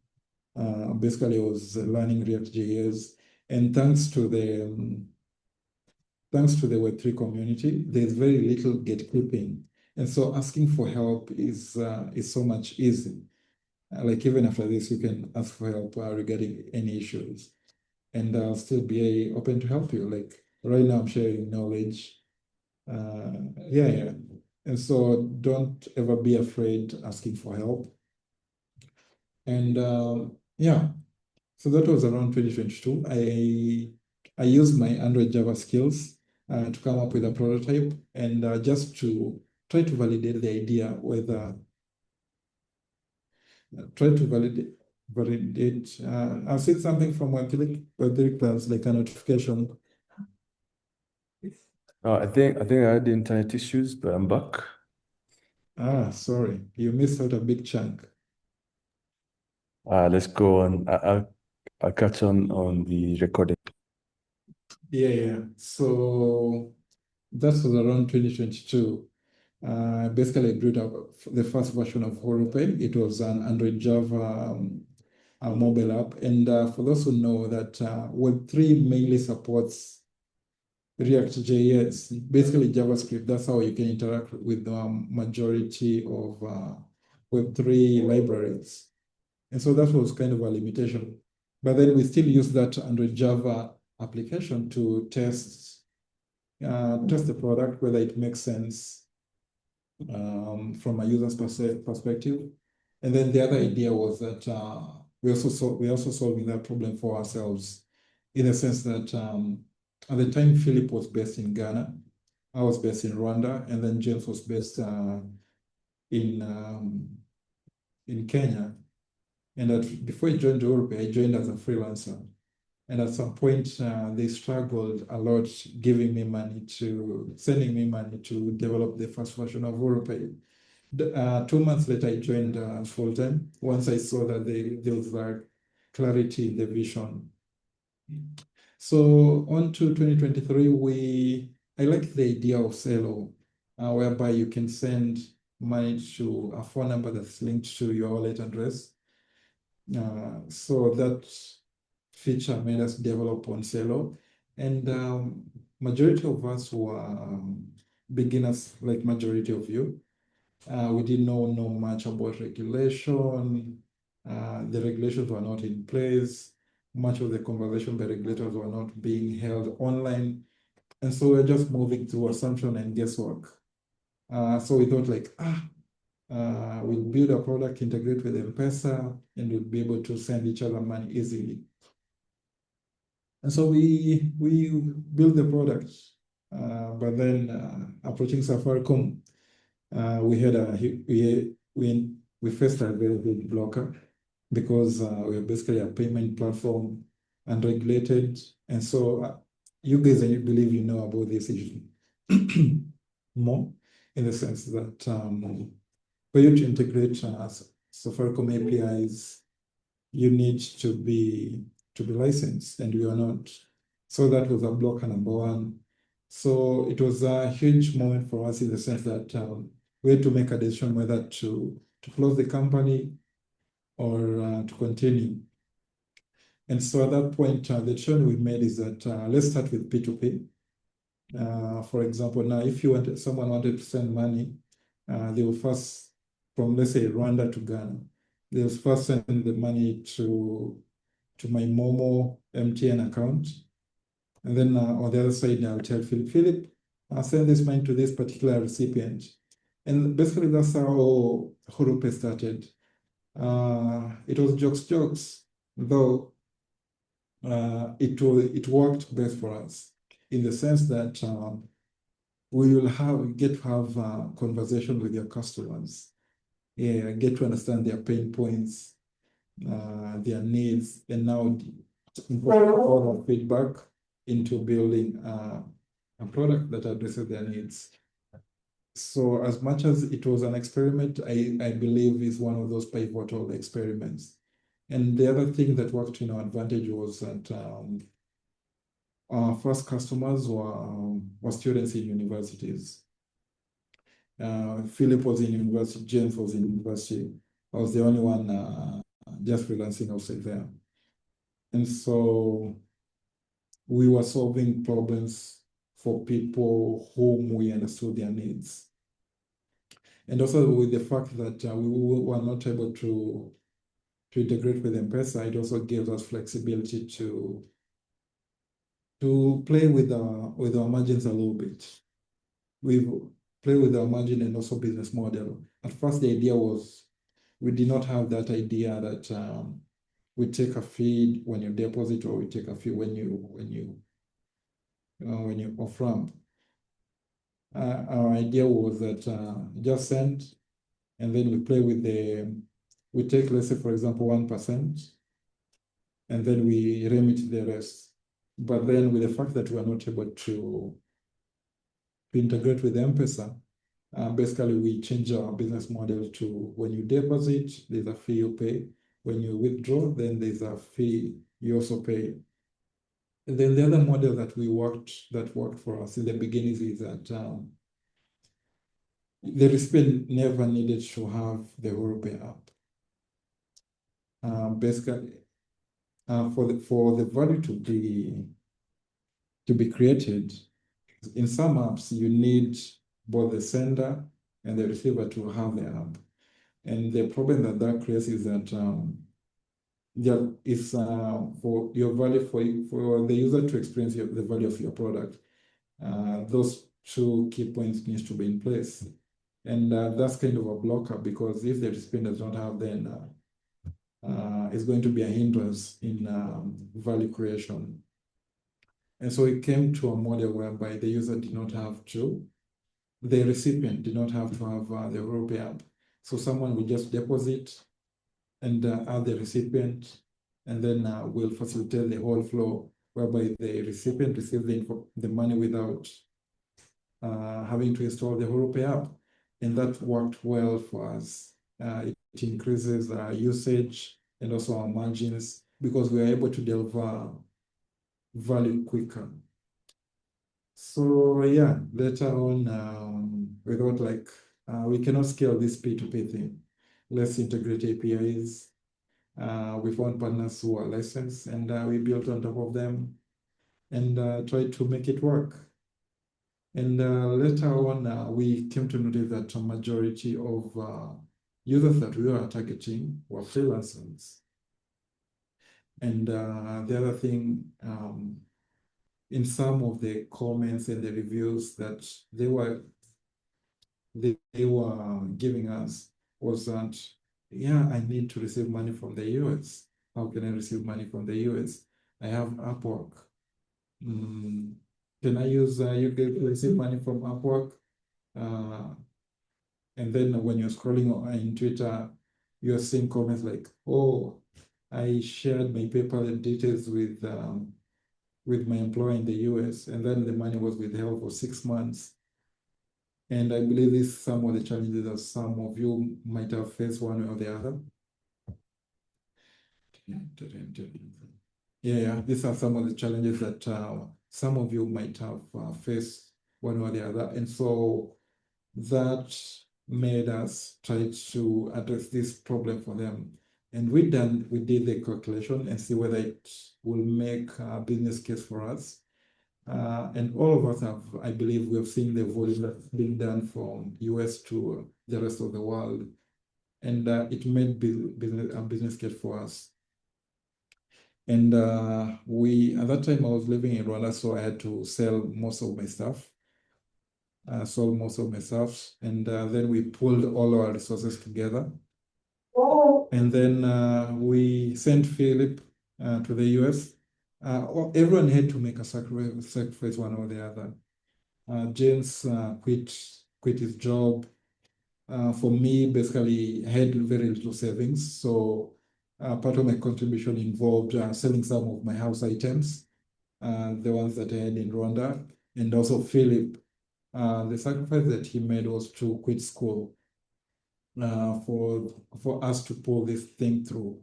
basically was learning React.js, and thanks to the Web3 community, there's very little gatekeeping, and so asking for help is so much easy. Like even after this, you can ask for help regarding any issues, and I'll still be open to help you. Like right now, I'm sharing knowledge. Yeah. And so don't ever be afraid asking for help. And yeah, so that was around 2022. I used my Android Java skills to come up with a prototype and just to try to validate the idea whether validate. I've seen something from Web3 class, like a notification. I think I had internet issues, but I'm back. Sorry, you missed out a big chunk. Let's go on. I'll catch on the recording. Yeah. So that was around 2022. Basically, I built up the first version of HuruPay. It was an Android Java mobile app. And for those who know that Web3 mainly supports React.js, basically JavaScript. That's how you can interact with the majority of Web3 libraries. And so that was kind of a limitation. But then we still use that Android Java application to test the product, whether it makes sense from a user's perspective. And then the other idea was that we're also solving that problem for ourselves, in the sense that at the time Philip was based in Ghana, I was based in Rwanda, and then James was based in Kenya. And before I joined HuruPay, I joined as a freelancer. And at some point, they struggled a lot sending me money to develop the first version of HuruPay. 2 months later, I joined full time. Once I saw that there was clarity in the vision. So on to 2023, I like the idea of Celo, whereby you can send money to a phone number that's linked to your wallet address. So that feature made us develop on Celo, and majority of us were beginners, like majority of you. We didn't know much about regulation. The regulations were not in place. Much of the conversation by regulators were not being held online. And so we're just moving through assumption and guesswork. So we thought like, we'll build a product, integrate with M-Pesa, and we'll be able to send each other money easily. And so we built the product, but then approaching Safaricom, we faced a very big blocker, because we're basically a payment platform and regulated. And so you guys, I believe you know about this issue more, in the sense that for you to integrate Safaricom APIs, you need to be licensed, and we are not. So that was a blocker number one. So it was a huge moment for us, in the sense that we had to make a decision whether to close the company or to continue. And so at that point, the decision we made is that let's start with P2P. For example, now if someone wanted to send money, they will first, from let's say Rwanda to Ghana, they will first send the money to my Momo MTN account. And then on the other side, I'll tell Philip, I'll send this money to this particular recipient. And basically that's how HuruPay started. It was jokes, though it worked best for us, in the sense that we will get to have conversation with your customers, get to understand their pain points, their needs, and now incorporate all the feedback into building a product that addresses their needs. So as much as it was an experiment, I believe is one of those pivotal experiments. And the other thing that worked in our advantage was that our first customers were students in universities. Philip was in university, James was in university. I was the only one just freelancing outside there. And so we were solving problems for people whom we understood their needs. And also with the fact that we were not able to integrate with M-Pesa, it also gives us flexibility to play with our margins a little bit. We play with our margin and also business model. At first, the idea was, we did not have that idea that we take a fee when you deposit, or we take a fee when you off-ramp. Our idea was that just send, and then we play with we take, let's say, for example, 1%, and then we remit the rest. But then with the fact that we are not able to integrate with M-Pesa, basically we change our business model to, when you deposit, there's a fee you pay. When you withdraw, then there's a fee you also pay. And then the other model that worked for us in the beginning is that the recipient never needed to have the HuruPay app. Basically, for the value to be created, in some apps you need both the sender and the receiver to have the app. And the problem that creates is that is for your value for the user to experience the value of your product. Those two key points needs to be in place, and that's kind of a blocker, because if the recipient does not have, then it's going to be a hindrance in value creation. And so it came to a model whereby the user did not have to, the recipient did not have to have the HuruPay app. So someone will just deposit and add the recipient, and then we'll facilitate the whole flow whereby the recipient receives the money without having to install the HuruPay app. And that worked well for us. It increases usage and also our margins, because we are able to deliver value quicker. So yeah, later on, without we cannot scale this P2P thing. Let's integrate APIs. We found partners who are licensed, and we built on top of them and tried to make it work. And later on, we came to notice that a majority of users that we were targeting were freelancers. And the other thing, in some of the comments and the reviews that they were giving us was that, yeah, I need to receive money from the US. How can I receive money from the US? I have Upwork. Can I use you can receive money from Upwork? And then when you're scrolling in Twitter, you're seeing comments like, oh, I shared my PayPal details with my employer in the US, and then the money was withheld for 6 months. And I believe this is some of the challenges that some of you might have faced one way or the other. Yeah, these are some of the challenges that some of you might have faced one way or the other. And so that made us try to address this problem for them. And we did the calculation and see whether it will make a business case for us. And all of us have, I believe, we have seen the volume that's being done from US to the rest of the world. And it made a business case for us. And at that time I was living in Rwanda, so I had to sell most of my stuff. Sold most of my stuff. And then we pulled all our resources together. And then we sent Philip to the US. Everyone had to make a sacrifice one or the other. James quit his job. For me, basically, I had very little savings. So part of my contribution involved selling some of my house items, the ones that I had in Rwanda. And also Philip, the sacrifice that he made was to quit school for us to pull this thing through.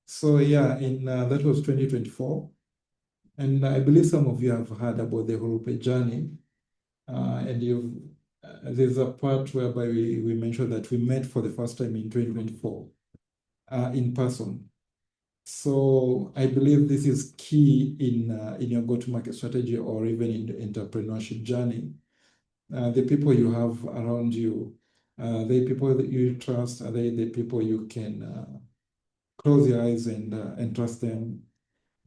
So yeah, that was 2024. And I believe some of you have heard about the HuruPay journey. And there's a part whereby we mentioned that we met for the first time in 2024 in person. So I believe this is key in your go-to-market strategy, or even in the entrepreneurship journey. The people you have around you, the people that you trust, are they the people you can close your eyes and trust them?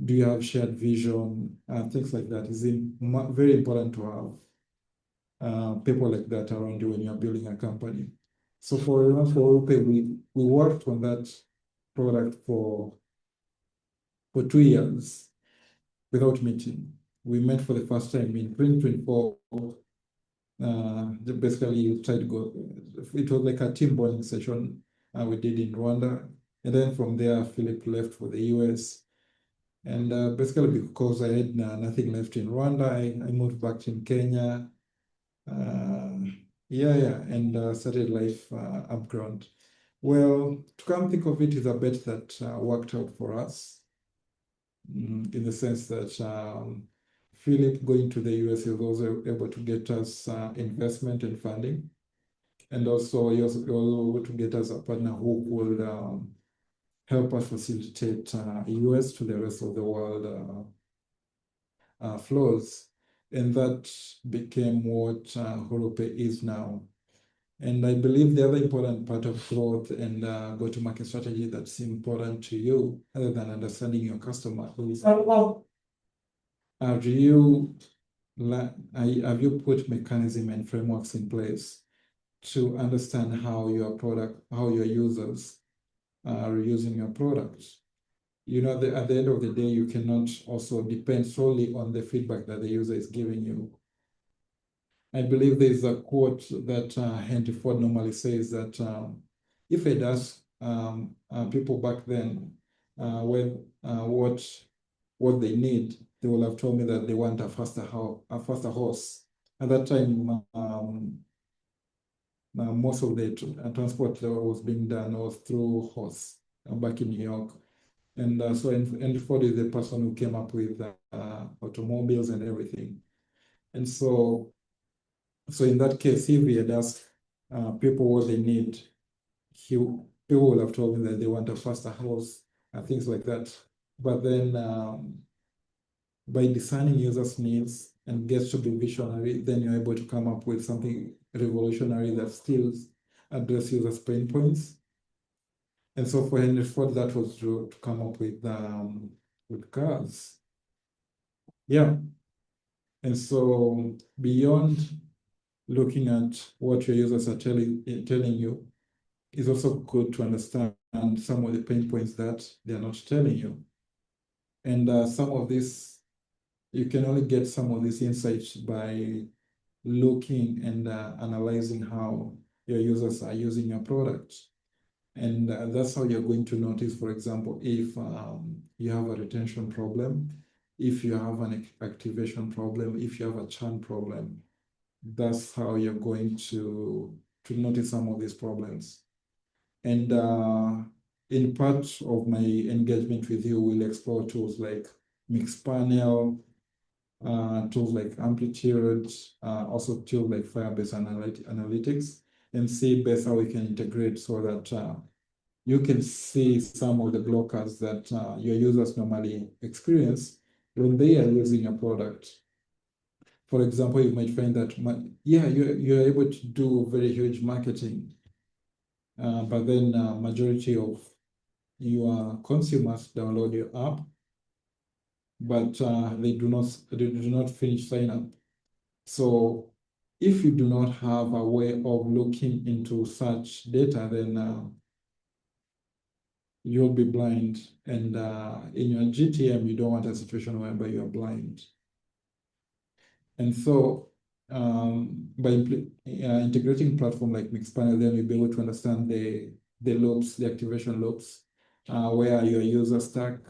Do you have shared vision? Things like that is very important to have people like that around you when you're building a company. So for HuruPay, we worked on that product for 2 years without meeting. We met for the first time in 2024. Basically, tried to go. It was like a team bonding session we did in Rwanda, and then from there, Philip left for the US. And basically, because I had nothing left in Rwanda, I moved back in Kenya. And started life upground. Well, to come think of it, is a bet that worked out for us, in the sense that Philip going to the US, he was also able to get us investment and funding. And also he was able to get us a partner who would help us facilitate US to the rest of the world flows. And that became what HuruPay is now. And I believe the other important part of growth and go-to-market strategy that's important to you, other than understanding your customer, is have you put mechanism and frameworks in place to understand how your users are using your products? You know, at the end of the day, you cannot also depend solely on the feedback that the user is giving you. I believe there's a quote that Henry Ford normally says that if I'd asked people back then what they need, they will have told me that they want a faster horse. At that time, most of the transport that was being done was through horse back in New York. And so Henry Ford is the person who came up with automobiles and everything. And so in that case, if we had asked people what they need, people will have told me that they want a faster horse and things like that. But then by discerning users' needs and gets to be visionary, then you're able to come up with something revolutionary that still address users' pain points. And so for Henry Ford, that was to come up with cars. Yeah. And so beyond looking at what your users are telling you, it's also good to understand some of the pain points that they're not telling you. And some of this, you can only get some of these insights by looking and analyzing how your users are using your product. And that's how you're going to notice, for example, if you have a retention problem, if you have an activation problem, if you have a churn problem. That's how you're going to notice some of these problems. And in part of my engagement with you, we'll explore tools like Mixpanel, tools like Amplitude, also tools like Firebase Analytics, and see best how we can integrate so that you can see some of the blockers that your users normally experience when they are using your product. For example, you might find that, you're able to do very huge marketing, but then majority of your consumers download your app, but they do not finish sign up. So if you do not have a way of looking into such data, then you'll be blind. And in your GTM, you don't want a situation whereby you're blind. And so by integrating platform like Mixpanel, then you'll be able to understand the loops, the activation loops, where your users stuck.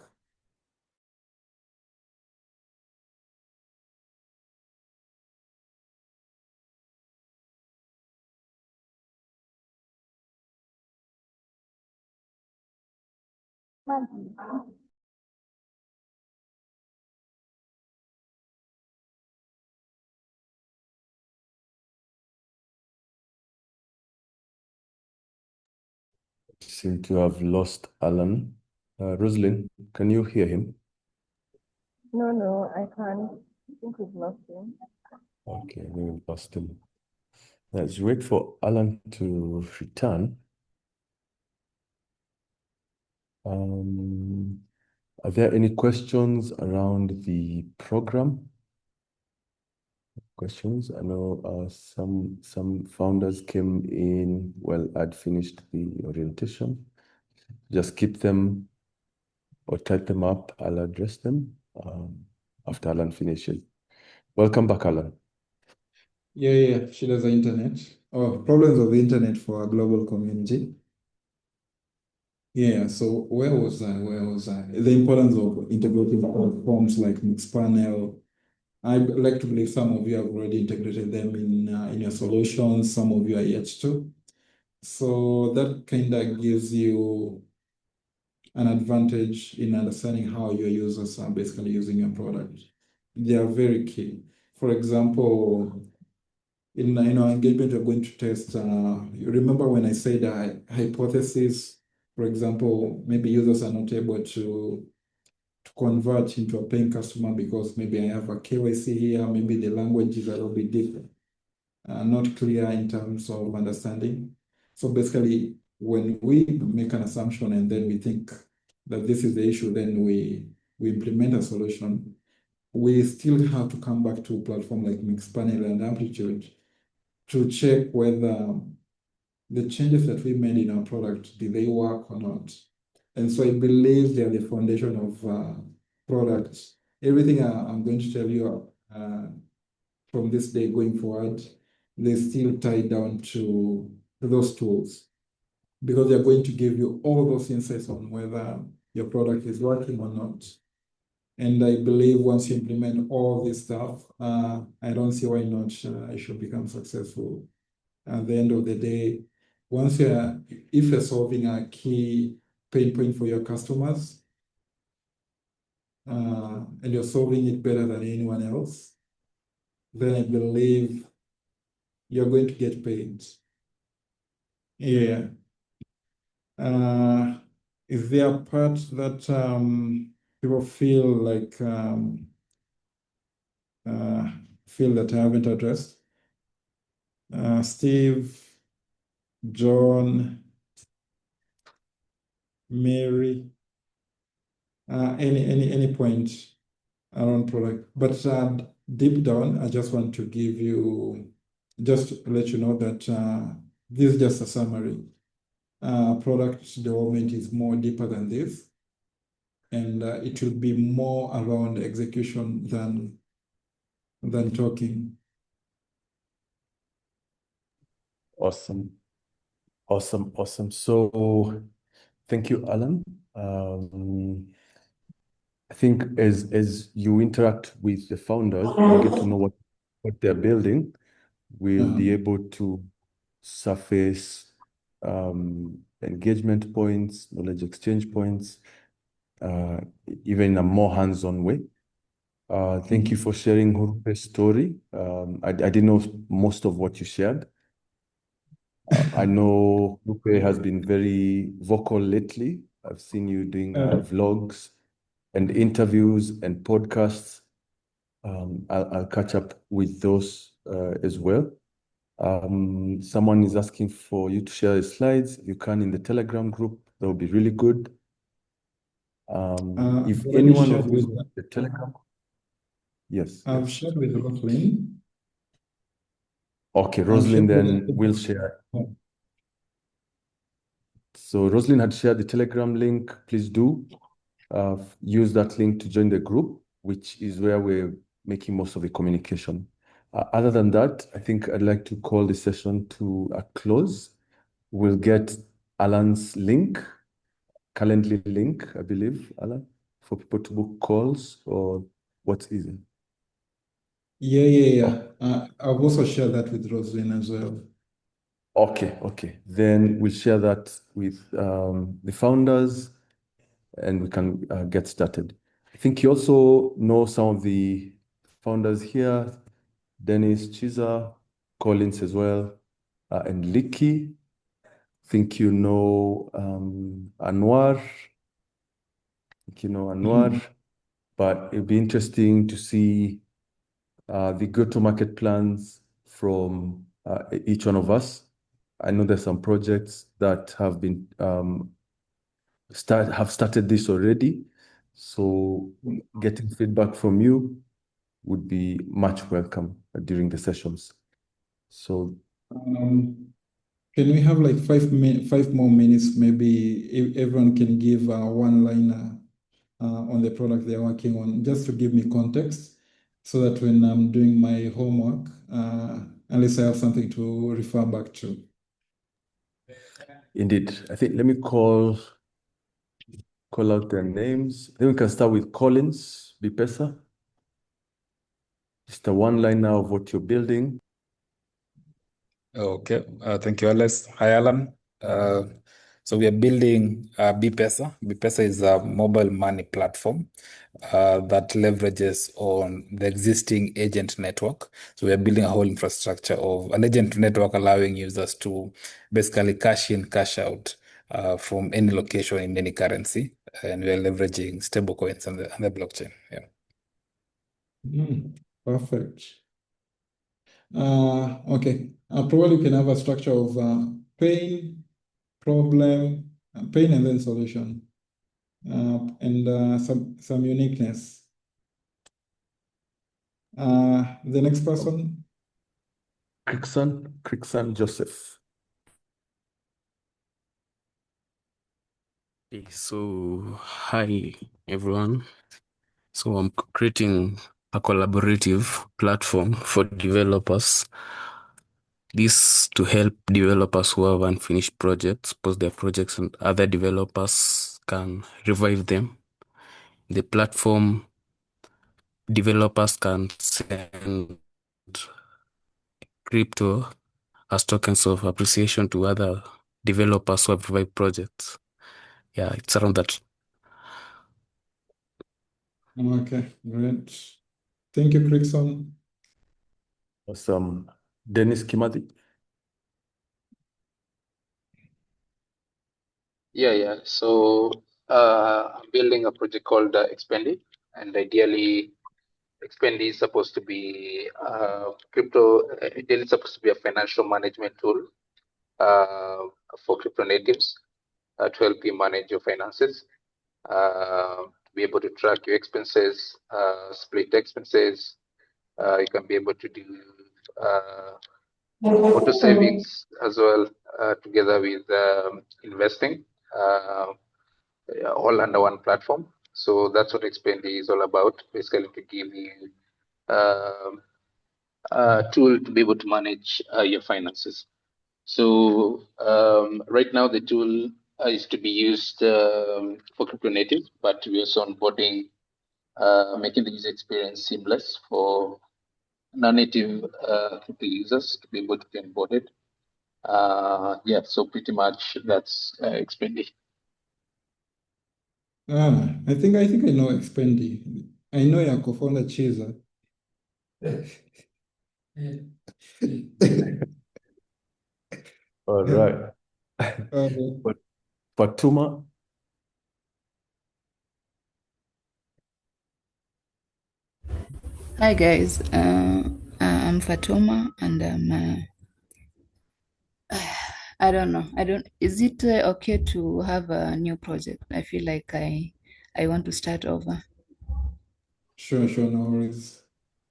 Seem to have lost Allan. Rosalind, can you hear him? No, I can't. I think we've lost him. Okay, we lost him. Let's wait for Allan to return. Are there any questions around the program? Questions? I know some founders came in while I'd finished the orientation. Just keep them or type them up. I'll address them after Allan finishes. Welcome back, Allan. Yeah, she does the internet. Oh, problems of the internet for a global community. Yeah, so where was I? The importance of integrating platforms like Mixpanel. I like to believe some of you have already integrated them in your solutions. Some of you are yet to. So that kind of gives you an advantage in understanding how your users are basically using your product. They are very key. For example, in our engagement, we're going to test. You remember when I said hypothesis? For example, maybe users are not able to convert into a paying customer because maybe I have a KYC here, maybe the language is a little bit different. not clear in terms of understanding. So basically, when we make an assumption and then we think that this is the issue, then we implement a solution, we still have to come back to a platform like Mixpanel and Amplitude to check whether the changes that we made in our product, did they work or not? And so I believe they are the foundation of products. Everything I'm going to tell you from this day going forward, they still tie down to those tools because they're going to give you all those insights on whether your product is working or not. And I believe once you implement all this stuff, I don't see why not it should become successful. At the end of the day, if you're solving a key pain point for your customers, and you're solving it better than anyone else, then I believe you're going to get paid. Yeah. Is there a part that people feel that I haven't addressed? Steve, John, Mary, any point around product. But deep down, I just want to give you, just to let you know that this is just a summary. Product development is more deeper than this, and it will be more around execution than talking. Awesome. So thank you, Allan. I think as you interact with the founders and get to know what they're building, we'll be able to surface engagement points, knowledge exchange points, even in a more hands-on way. Thank you for sharing HuruPay's story. I didn't know most of what you shared. I know HuruPay has been very vocal lately. I've seen you doing vlogs and interviews and podcasts. I'll catch up with those as well. Someone is asking for you to share the slides. You can in the Telegram group. That would be really good. If anyone of you is in the Telegram, yes. I've shared with Rosalind. Okay, Rosalind then will share. So Rosalind had shared the Telegram link. Please do use that link to join the group, which is where we're making most of the communication. Other than that, I think I'd like to call the session to a close. We'll get Allan's link, Calendly link, I believe, Allan, for people to book calls or what's easy. Yeah. I've also shared that with Rosalind as well. Okay. Then we'll share that with the founders and we can get started. I think you also know some of the founders here, Dennis, Chiza, Collins as well, and Licky. I think you know Anwar. But it'd be interesting to see the go-to-market plans from each one of us. I know there's some projects that have been started this already. So getting feedback from you would be much welcome during the sessions. So can we have like 5 more minutes? Maybe if everyone can give a one-liner on the product they're working on, just to give me context, so that when I'm doing my homework, at least I have something to refer back to. Indeed, I think let me call out their names. Then we can start with Collins Bipesa. Just a one-liner of what you're building. Okay, thank you, Alice. Hi, Allan. So we are building Bipesa. Bipesa is a mobile money platform that leverages on the existing agent network. So we are building a whole infrastructure of an agent network allowing users to basically cash in, cash out from any location in any currency. And we are leveraging stablecoins on the blockchain. Yeah. Perfect. Okay. Probably we can have a structure of pain, problem, pain, and then solution, and some uniqueness. The next person. Crickson Joseph. Okay, so hi everyone. So I'm creating a collaborative platform for developers. This to help developers who have unfinished projects post their projects and other developers can revive them. The platform developers can send crypto as tokens of appreciation to other developers who have revived projects. Yeah, it's around that. Okay, great. Thank you, Crickson. Awesome. Dennis Kimadi. Yeah. So I'm building a project called Expendi, and ideally, Expendi is supposed to be ideally supposed to be a financial management tool for crypto natives to help you manage your finances, to be able to track your expenses, split expenses. You can be able to do auto savings as well, together with investing, all under one platform. So that's what Expendi is all about, basically to give you a tool to be able to manage your finances. So right now the tool is to be used for crypto natives, but we're also onboarding, making the user experience seamless for non-native crypto users to be able to get onboarded. Yeah, so pretty much that's Expendi. I think I know Expendi. I know your co-founder Chiza. All right. But Fatuma. Hi guys, I'm Fatuma and I don't know. Is it okay to have a new project? I feel like I want to start over. Sure, no worries.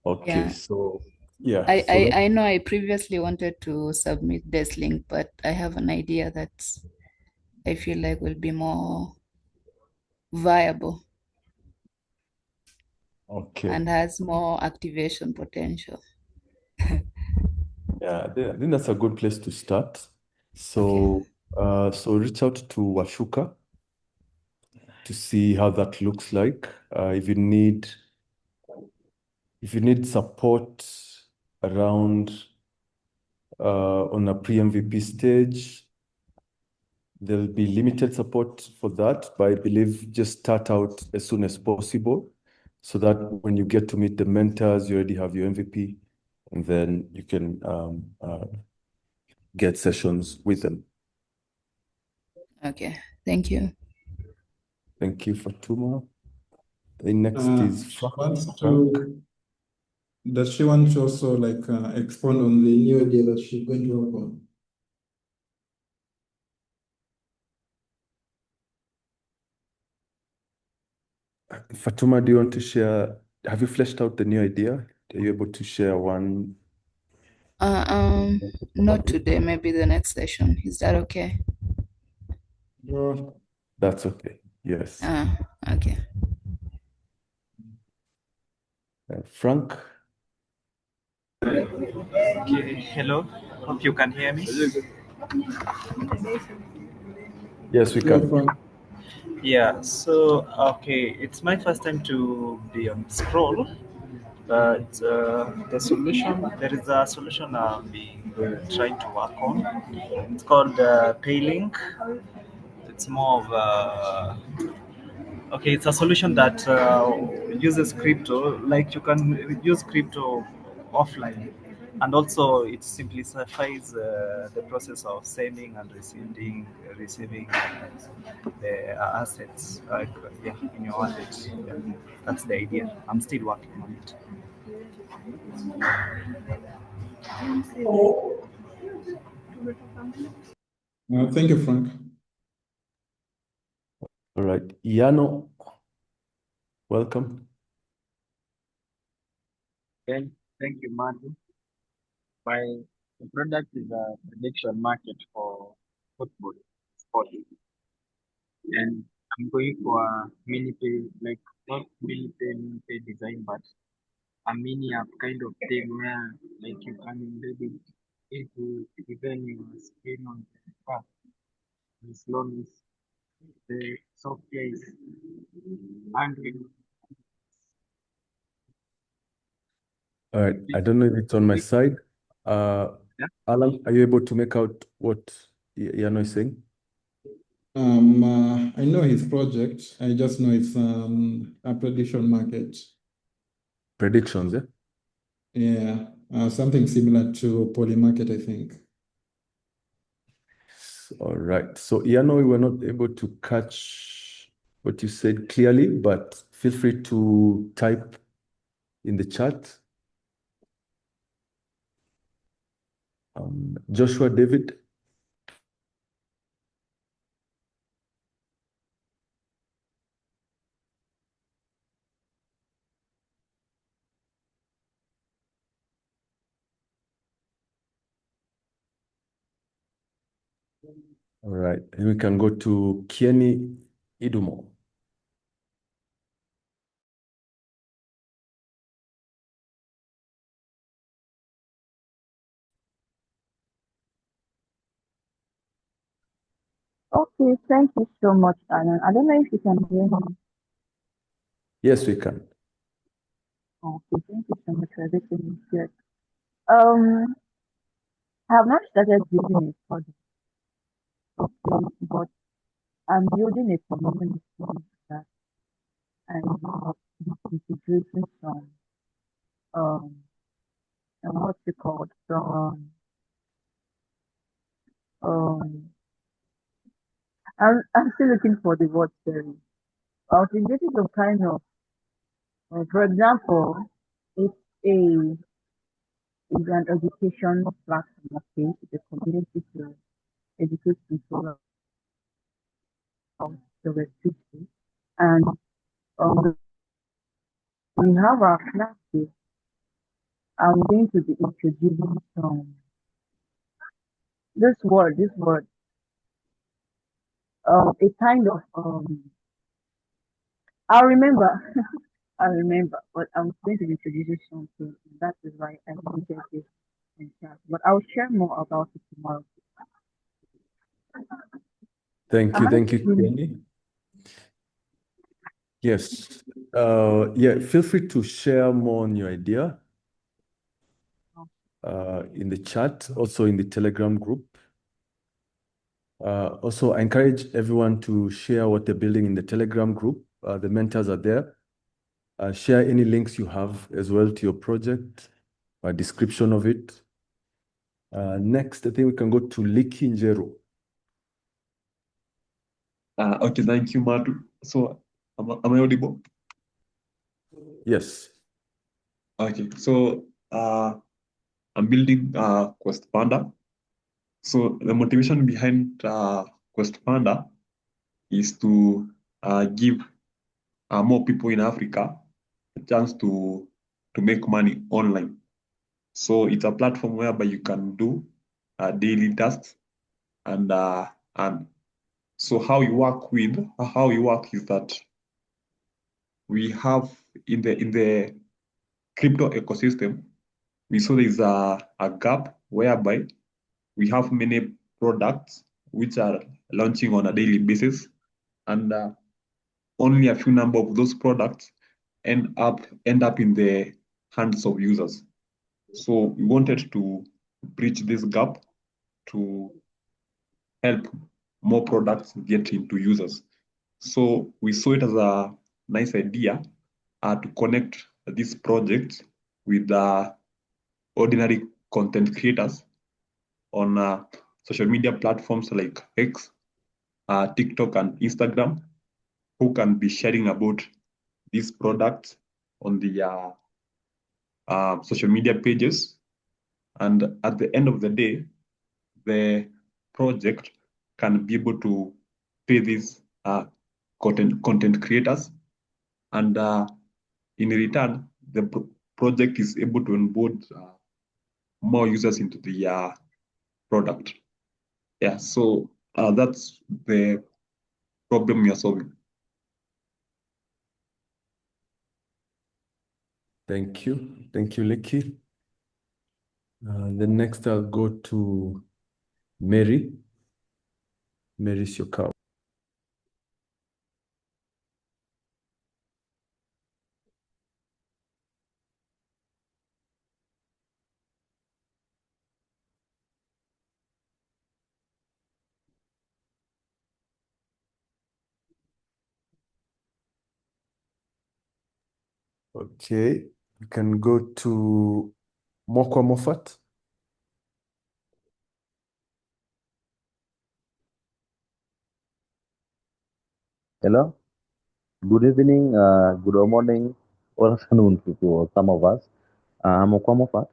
Okay, Yeah. so yeah. I know I previously wanted to submit this link, but I have an idea that I feel like will be more viable and has more activation potential. Yeah, I think that's a good place to start. So, so reach out to Washuka to see how that looks like. If you need support around on a pre-MVP stage, there'll be limited support for that, but I believe just start out as soon as possible so that when you get to meet the mentors, you already have your MVP, and then you can get sessions with them. Okay, thank you. Thank you, Fatuma. The next is Frank. Does she want to also expand on the new idea that she's going to work on? Fatuma, do you want to share? Have you fleshed out the new idea? Are you able to share one? Not today, maybe the next session. Is that okay? That's okay. Yes. Okay. Frank? Okay, hello. Hope you can hear me. Yes, we can. Yeah, so okay, it's my first time to be on Scroll, but the solution, there is a solution I'm trying to work on. It's called Paylink. It's more of a, okay, it's a solution that uses crypto, like you can use crypto offline, and also it simplifies the process of sending and receiving the assets, like in your wallet. Yeah, that's the idea. I'm still working on it. Thank you, Frank. All right, Yano, welcome. Thank you, Martin. My product is a prediction market for football sport, and I'm going for a mini pay, like not mini pay design, but a mini app kind of thing where like you can embed it into even your screen on the car as long as the software is Android. All right, I don't know if it's on my side. Yeah. Allan, are you able to make out what Yano is saying? I know his project. I just know it's a prediction market. Predictions, yeah? Yeah, something similar to Polymarket, I think. All right. So Yano, we were not able to catch what you said clearly, but feel free to type in the chat. Joshua David. All right. And we can go to Kieni Idumo. Okay, thank you so much, Alan. I don't know if you can hear me. Yes, we can. Okay, thank you so much for everything you said. I have not started building a project, okay, but I'm building a community that I will be integrating some what's it called? Um I'm still looking for the word sorry. Integrating some kind of for example, it's a it's an education platform, okay, it's a community to educate people about the restrictions. And um, we have our classes. I'm going to be introducing some this word, a kind of I'll remember, I'll remember, but I'm going to be introducing something. And that is why I didn't get this in chat. But I'll share more about it tomorrow. Thank Am you. I Thank you, doing- Kieni. Yes. Yeah, feel free to share more on your idea in the chat, also in the Telegram group. Also, I encourage everyone to share what they're building in the Telegram group. The mentors are there. Share any links you have as well to your project, a description of it. Next, I think we can go to Liki Njero. Okay, thank you, Matu. So, am I audible? Yes. Okay, so I'm building Quest Panda. So the motivation behind Quest Panda is to give more people in Africa a chance to make money online. So it's a platform whereby you can do daily tasks and so how you work is that we have in the crypto ecosystem, we saw there's a gap whereby we have many products which are launching on a daily basis, and only a few number of those products end up in the hands of users. So we wanted to bridge this gap to help more products get into users. So we saw it as a nice idea to connect this project with ordinary content creators on social media platforms like X, TikTok, and Instagram, who can be sharing about these products on the social media pages And at the end of the day, the project can be able to pay these content creators, and in return, the project is able to onboard more users into the product. Yeah, so that's the problem you're solving. Thank you. Thank you, Leki. Then next I'll go to Mary. Mary Siokao. Okay, you can go to Mokwa Moffat. Hello, good evening, good morning, or afternoon to some of us. I'm Okoth.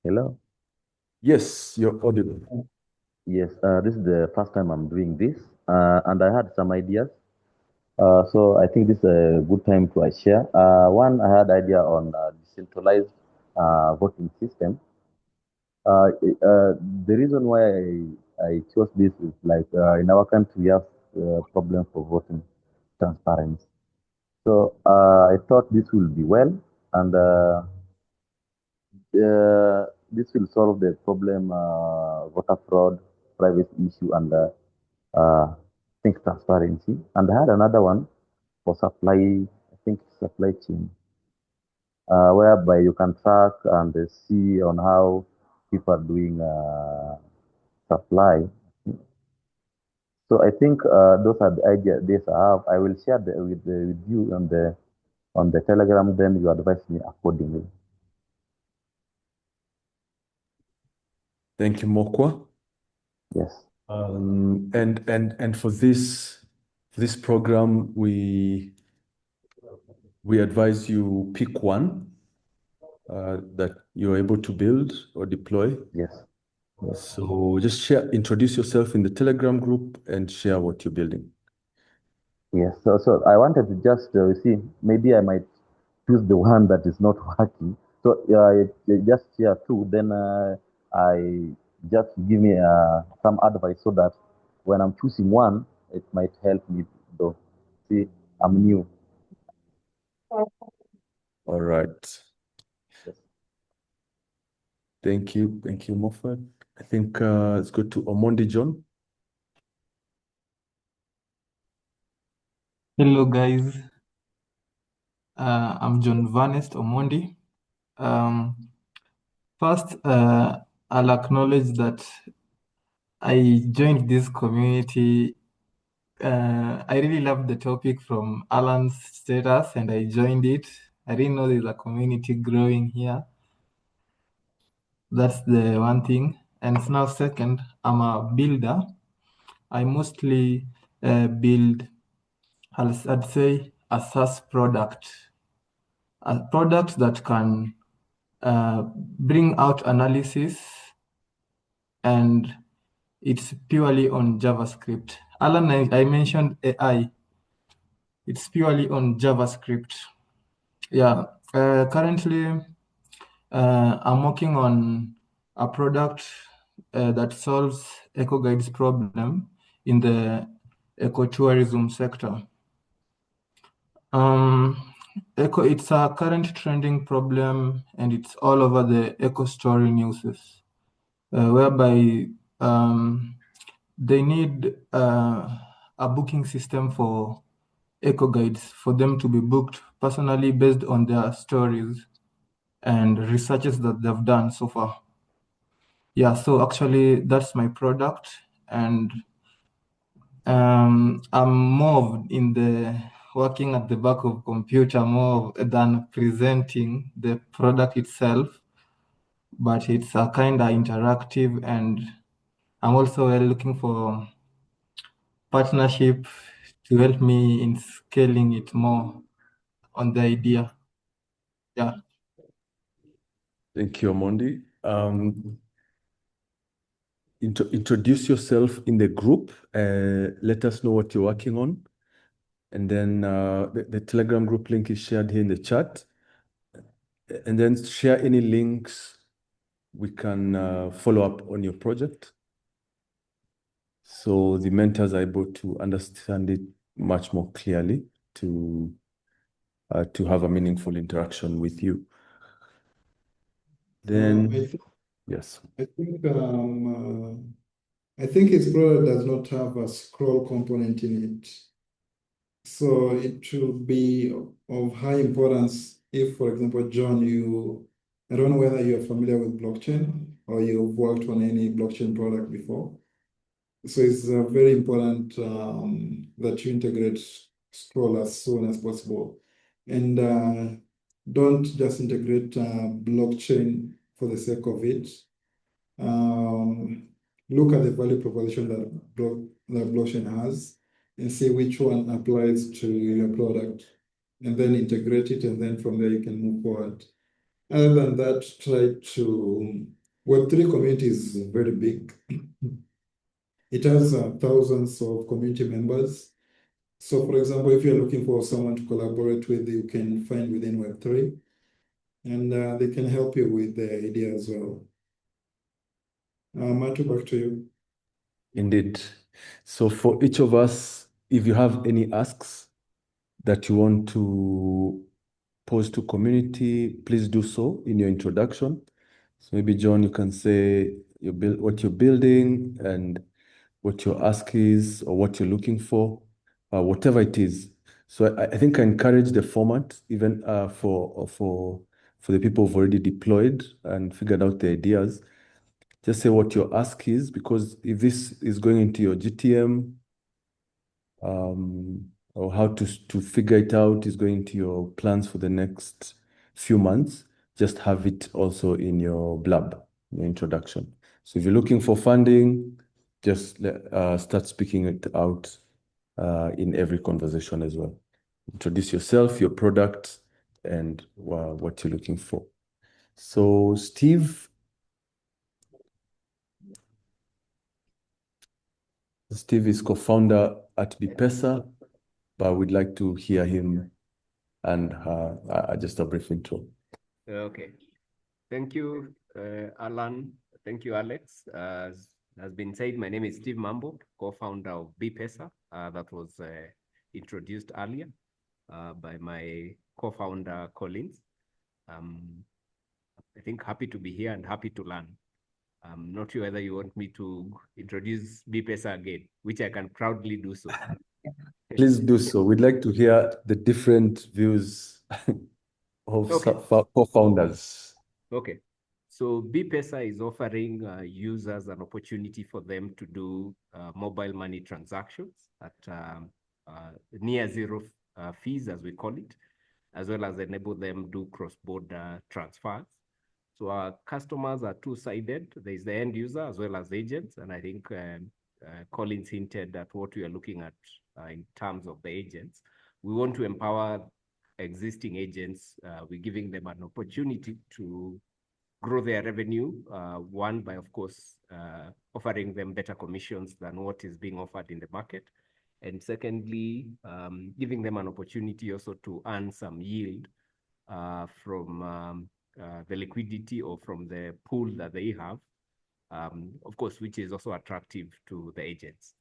Hello. Yes, you're audible. Yes, this is the first time I'm doing this, and I had some ideas. So I think this is a good time to share. One, I had idea on decentralized voting system. The reason why I chose this is like in our country we have problem for voting transparency. So I thought this will be well, and this will solve the problem voter fraud, privacy issue, and think transparency. And I had another one for supply, I think supply chain, whereby you can track and see on how people are doing supply. So I think those are the ideas I have. I will share with you on the Telegram. Then you advise me accordingly. Thank you, Mokwa. Yes. And for this program, we advise you pick one that you're able to build or deploy. Yes. Yes. So just introduce yourself in the Telegram group and share what you're building. Yes. So I wanted to just see, maybe I might choose the one that is not working. So just share two. Then I just give me some advice so that when I'm choosing one, it might help me. Though, see, I'm new. All right. Yes. Thank you, Moffat. I think let's go to Omondi John. Hello, guys. I'm John Vanest Omondi. First, I'll acknowledge that I joined this community. I really loved the topic from Allan's status, and I joined it. I didn't know there's a community growing here. That's the one thing. And now, second, I'm a builder. I mostly build, I'd say, a SaaS product, a product that can bring out analysis, and it's purely on JavaScript. Allan, I mentioned AI. It's purely on JavaScript. Yeah. Currently, I'm working on a product that solves eco-guides problem in the ecotourism sector. It's a current trending problem, and it's all over the eco story news, whereby they need a booking system for eco guides for them to be booked personally based on their stories and researches that they've done so far. Yeah, so actually that's my product, and I'm more in the working at the back of computer more than presenting the product itself, but it's a kind of interactive, and I'm also looking for partnership to help me in scaling it more on the idea. Yeah. Thank you, Amondi. Introduce yourself in the group. Let us know what you're working on. And then the Telegram group link is shared here in the chat. And then share any links we can follow up on your project. So the mentors are able to understand it much more clearly to have a meaningful interaction with you. Then, yes. I think his product does not have a scroll component in it. So it will be of high importance if, for example, John, I don't know whether you're familiar with blockchain or you've worked on any blockchain product before. So it's very important that you integrate scroll as soon as possible. And don't just integrate blockchain for the sake of it. Look at the value proposition that blockchain has and see which one applies to your product, and then integrate it, and then from there you can move forward. Other than that, Web3 community is very big. It has thousands of community members. So for example, if you're looking for someone to collaborate with, you can find within Web3, and they can help you with the idea as well. Matu, back to you. Indeed. So for each of us, if you have any asks that you want to pose to community, please do so in your introduction. So maybe John, you can say what you're building and what your ask is or what you're looking for, whatever it is. So I think I encourage the format even for the people who've already deployed and figured out the ideas. Just say what your ask is, because if this is going into your GTM, or how to figure it out is going into your plans for the next few months, just have it also in your blab, your introduction. So if you're looking for funding, just start speaking it out in every conversation as well. Introduce yourself, your product, and what you're looking for. So Steve is co-founder at BPESA, but we'd like to hear him and just a brief intro. Okay. Thank you, Allan. Thank you, Alex. As has been said, my name is Steve Mambo, co-founder of BPESA. That was introduced earlier by my co-founder, Collins. I think happy to be here and happy to learn. I'm not sure whether you want me to introduce BPESA again, which I can proudly do so. Please do so. We'd like to hear the different views of co-founders. Okay. So BPESA is offering users an opportunity for them to do mobile money transactions at near zero fees, as we call it, as well as enable them do cross-border transfers. So our customers are two-sided. There's the end user as well as agents. And I think Collins hinted at what we are looking at in terms of the agents. We want to empower existing agents. We're giving them an opportunity to grow their revenue, one by, of course, offering them better commissions than what is being offered in the market. And secondly, giving them an opportunity also to earn some yield from the liquidity or from the pool that they have, of course, which is also attractive to the agents.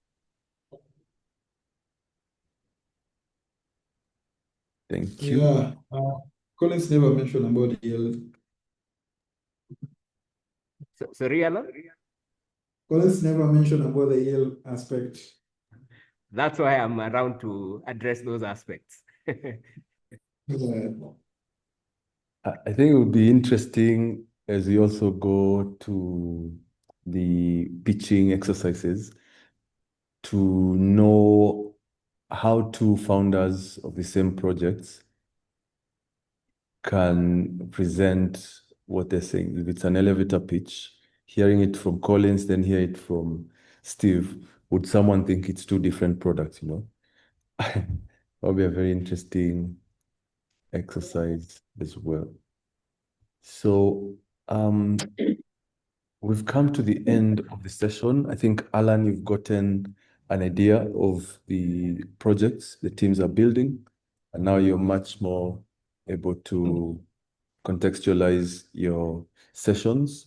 Thank you. Yeah, Collins never mentioned about yield. Sorry, Allan? Collins never mentioned about the yield aspect. That's why I'm around to address those aspects. I think it would be interesting as we also go to the pitching exercises to know how two founders of the same projects can present what they're saying. If it's an elevator pitch, hearing it from Collins, then hear it from Steve, would someone think it's two different products, you know? That would be a very interesting exercise as well. So We've come to the end of the session. I think, Allan, you've gotten an idea of the projects the teams are building, and now you're much more able to contextualize your sessions.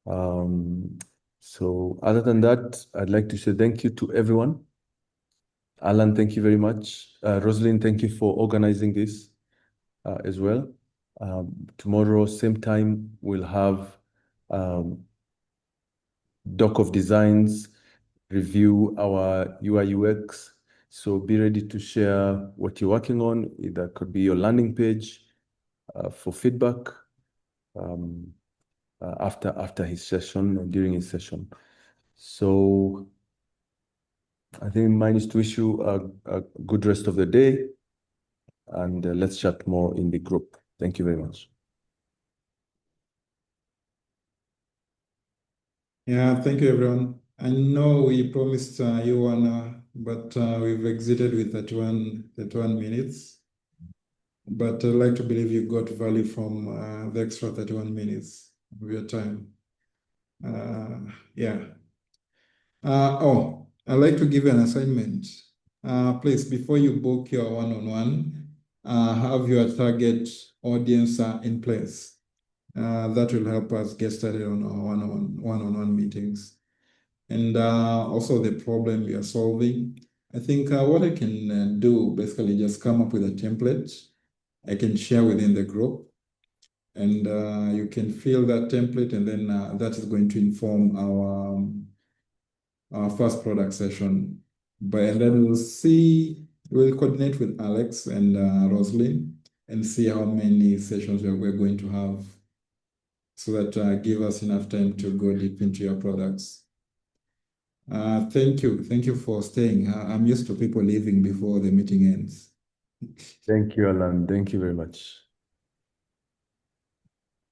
So other than that, I'd like to say thank you to everyone. Allan, thank you very much. Rosalind, thank you for organizing this as well. Tomorrow, same time, we'll have doc of designs, review our UI UX. So be ready to share what you're working on. That could be your landing page for feedback after his session or during his session. So I think mine is to wish you a good rest of the day, and let's chat more in the group. Thank you very much. Yeah, thank you, everyone. I know we promised you 1 hour, but we've exited with 31 minutes. But I'd like to believe you got value from the extra 31 minutes of your time. Yeah. Oh, I'd like to give you an assignment. Please, before you book your one-on-one, have your target audience in place. That will help us get started on our one-on-one meetings. And also the problem we are solving. I think what I can do, basically just come up with a template I can share within the group. And you can fill that template, and then that is going to inform our first product session. And then we'll coordinate with Alex and Rosalind and see how many sessions we're going to have, so that give us enough time to go deep into your products. Thank you. Thank you for staying. I'm used to people leaving before the meeting ends. Thank you, Allan. Thank you very much.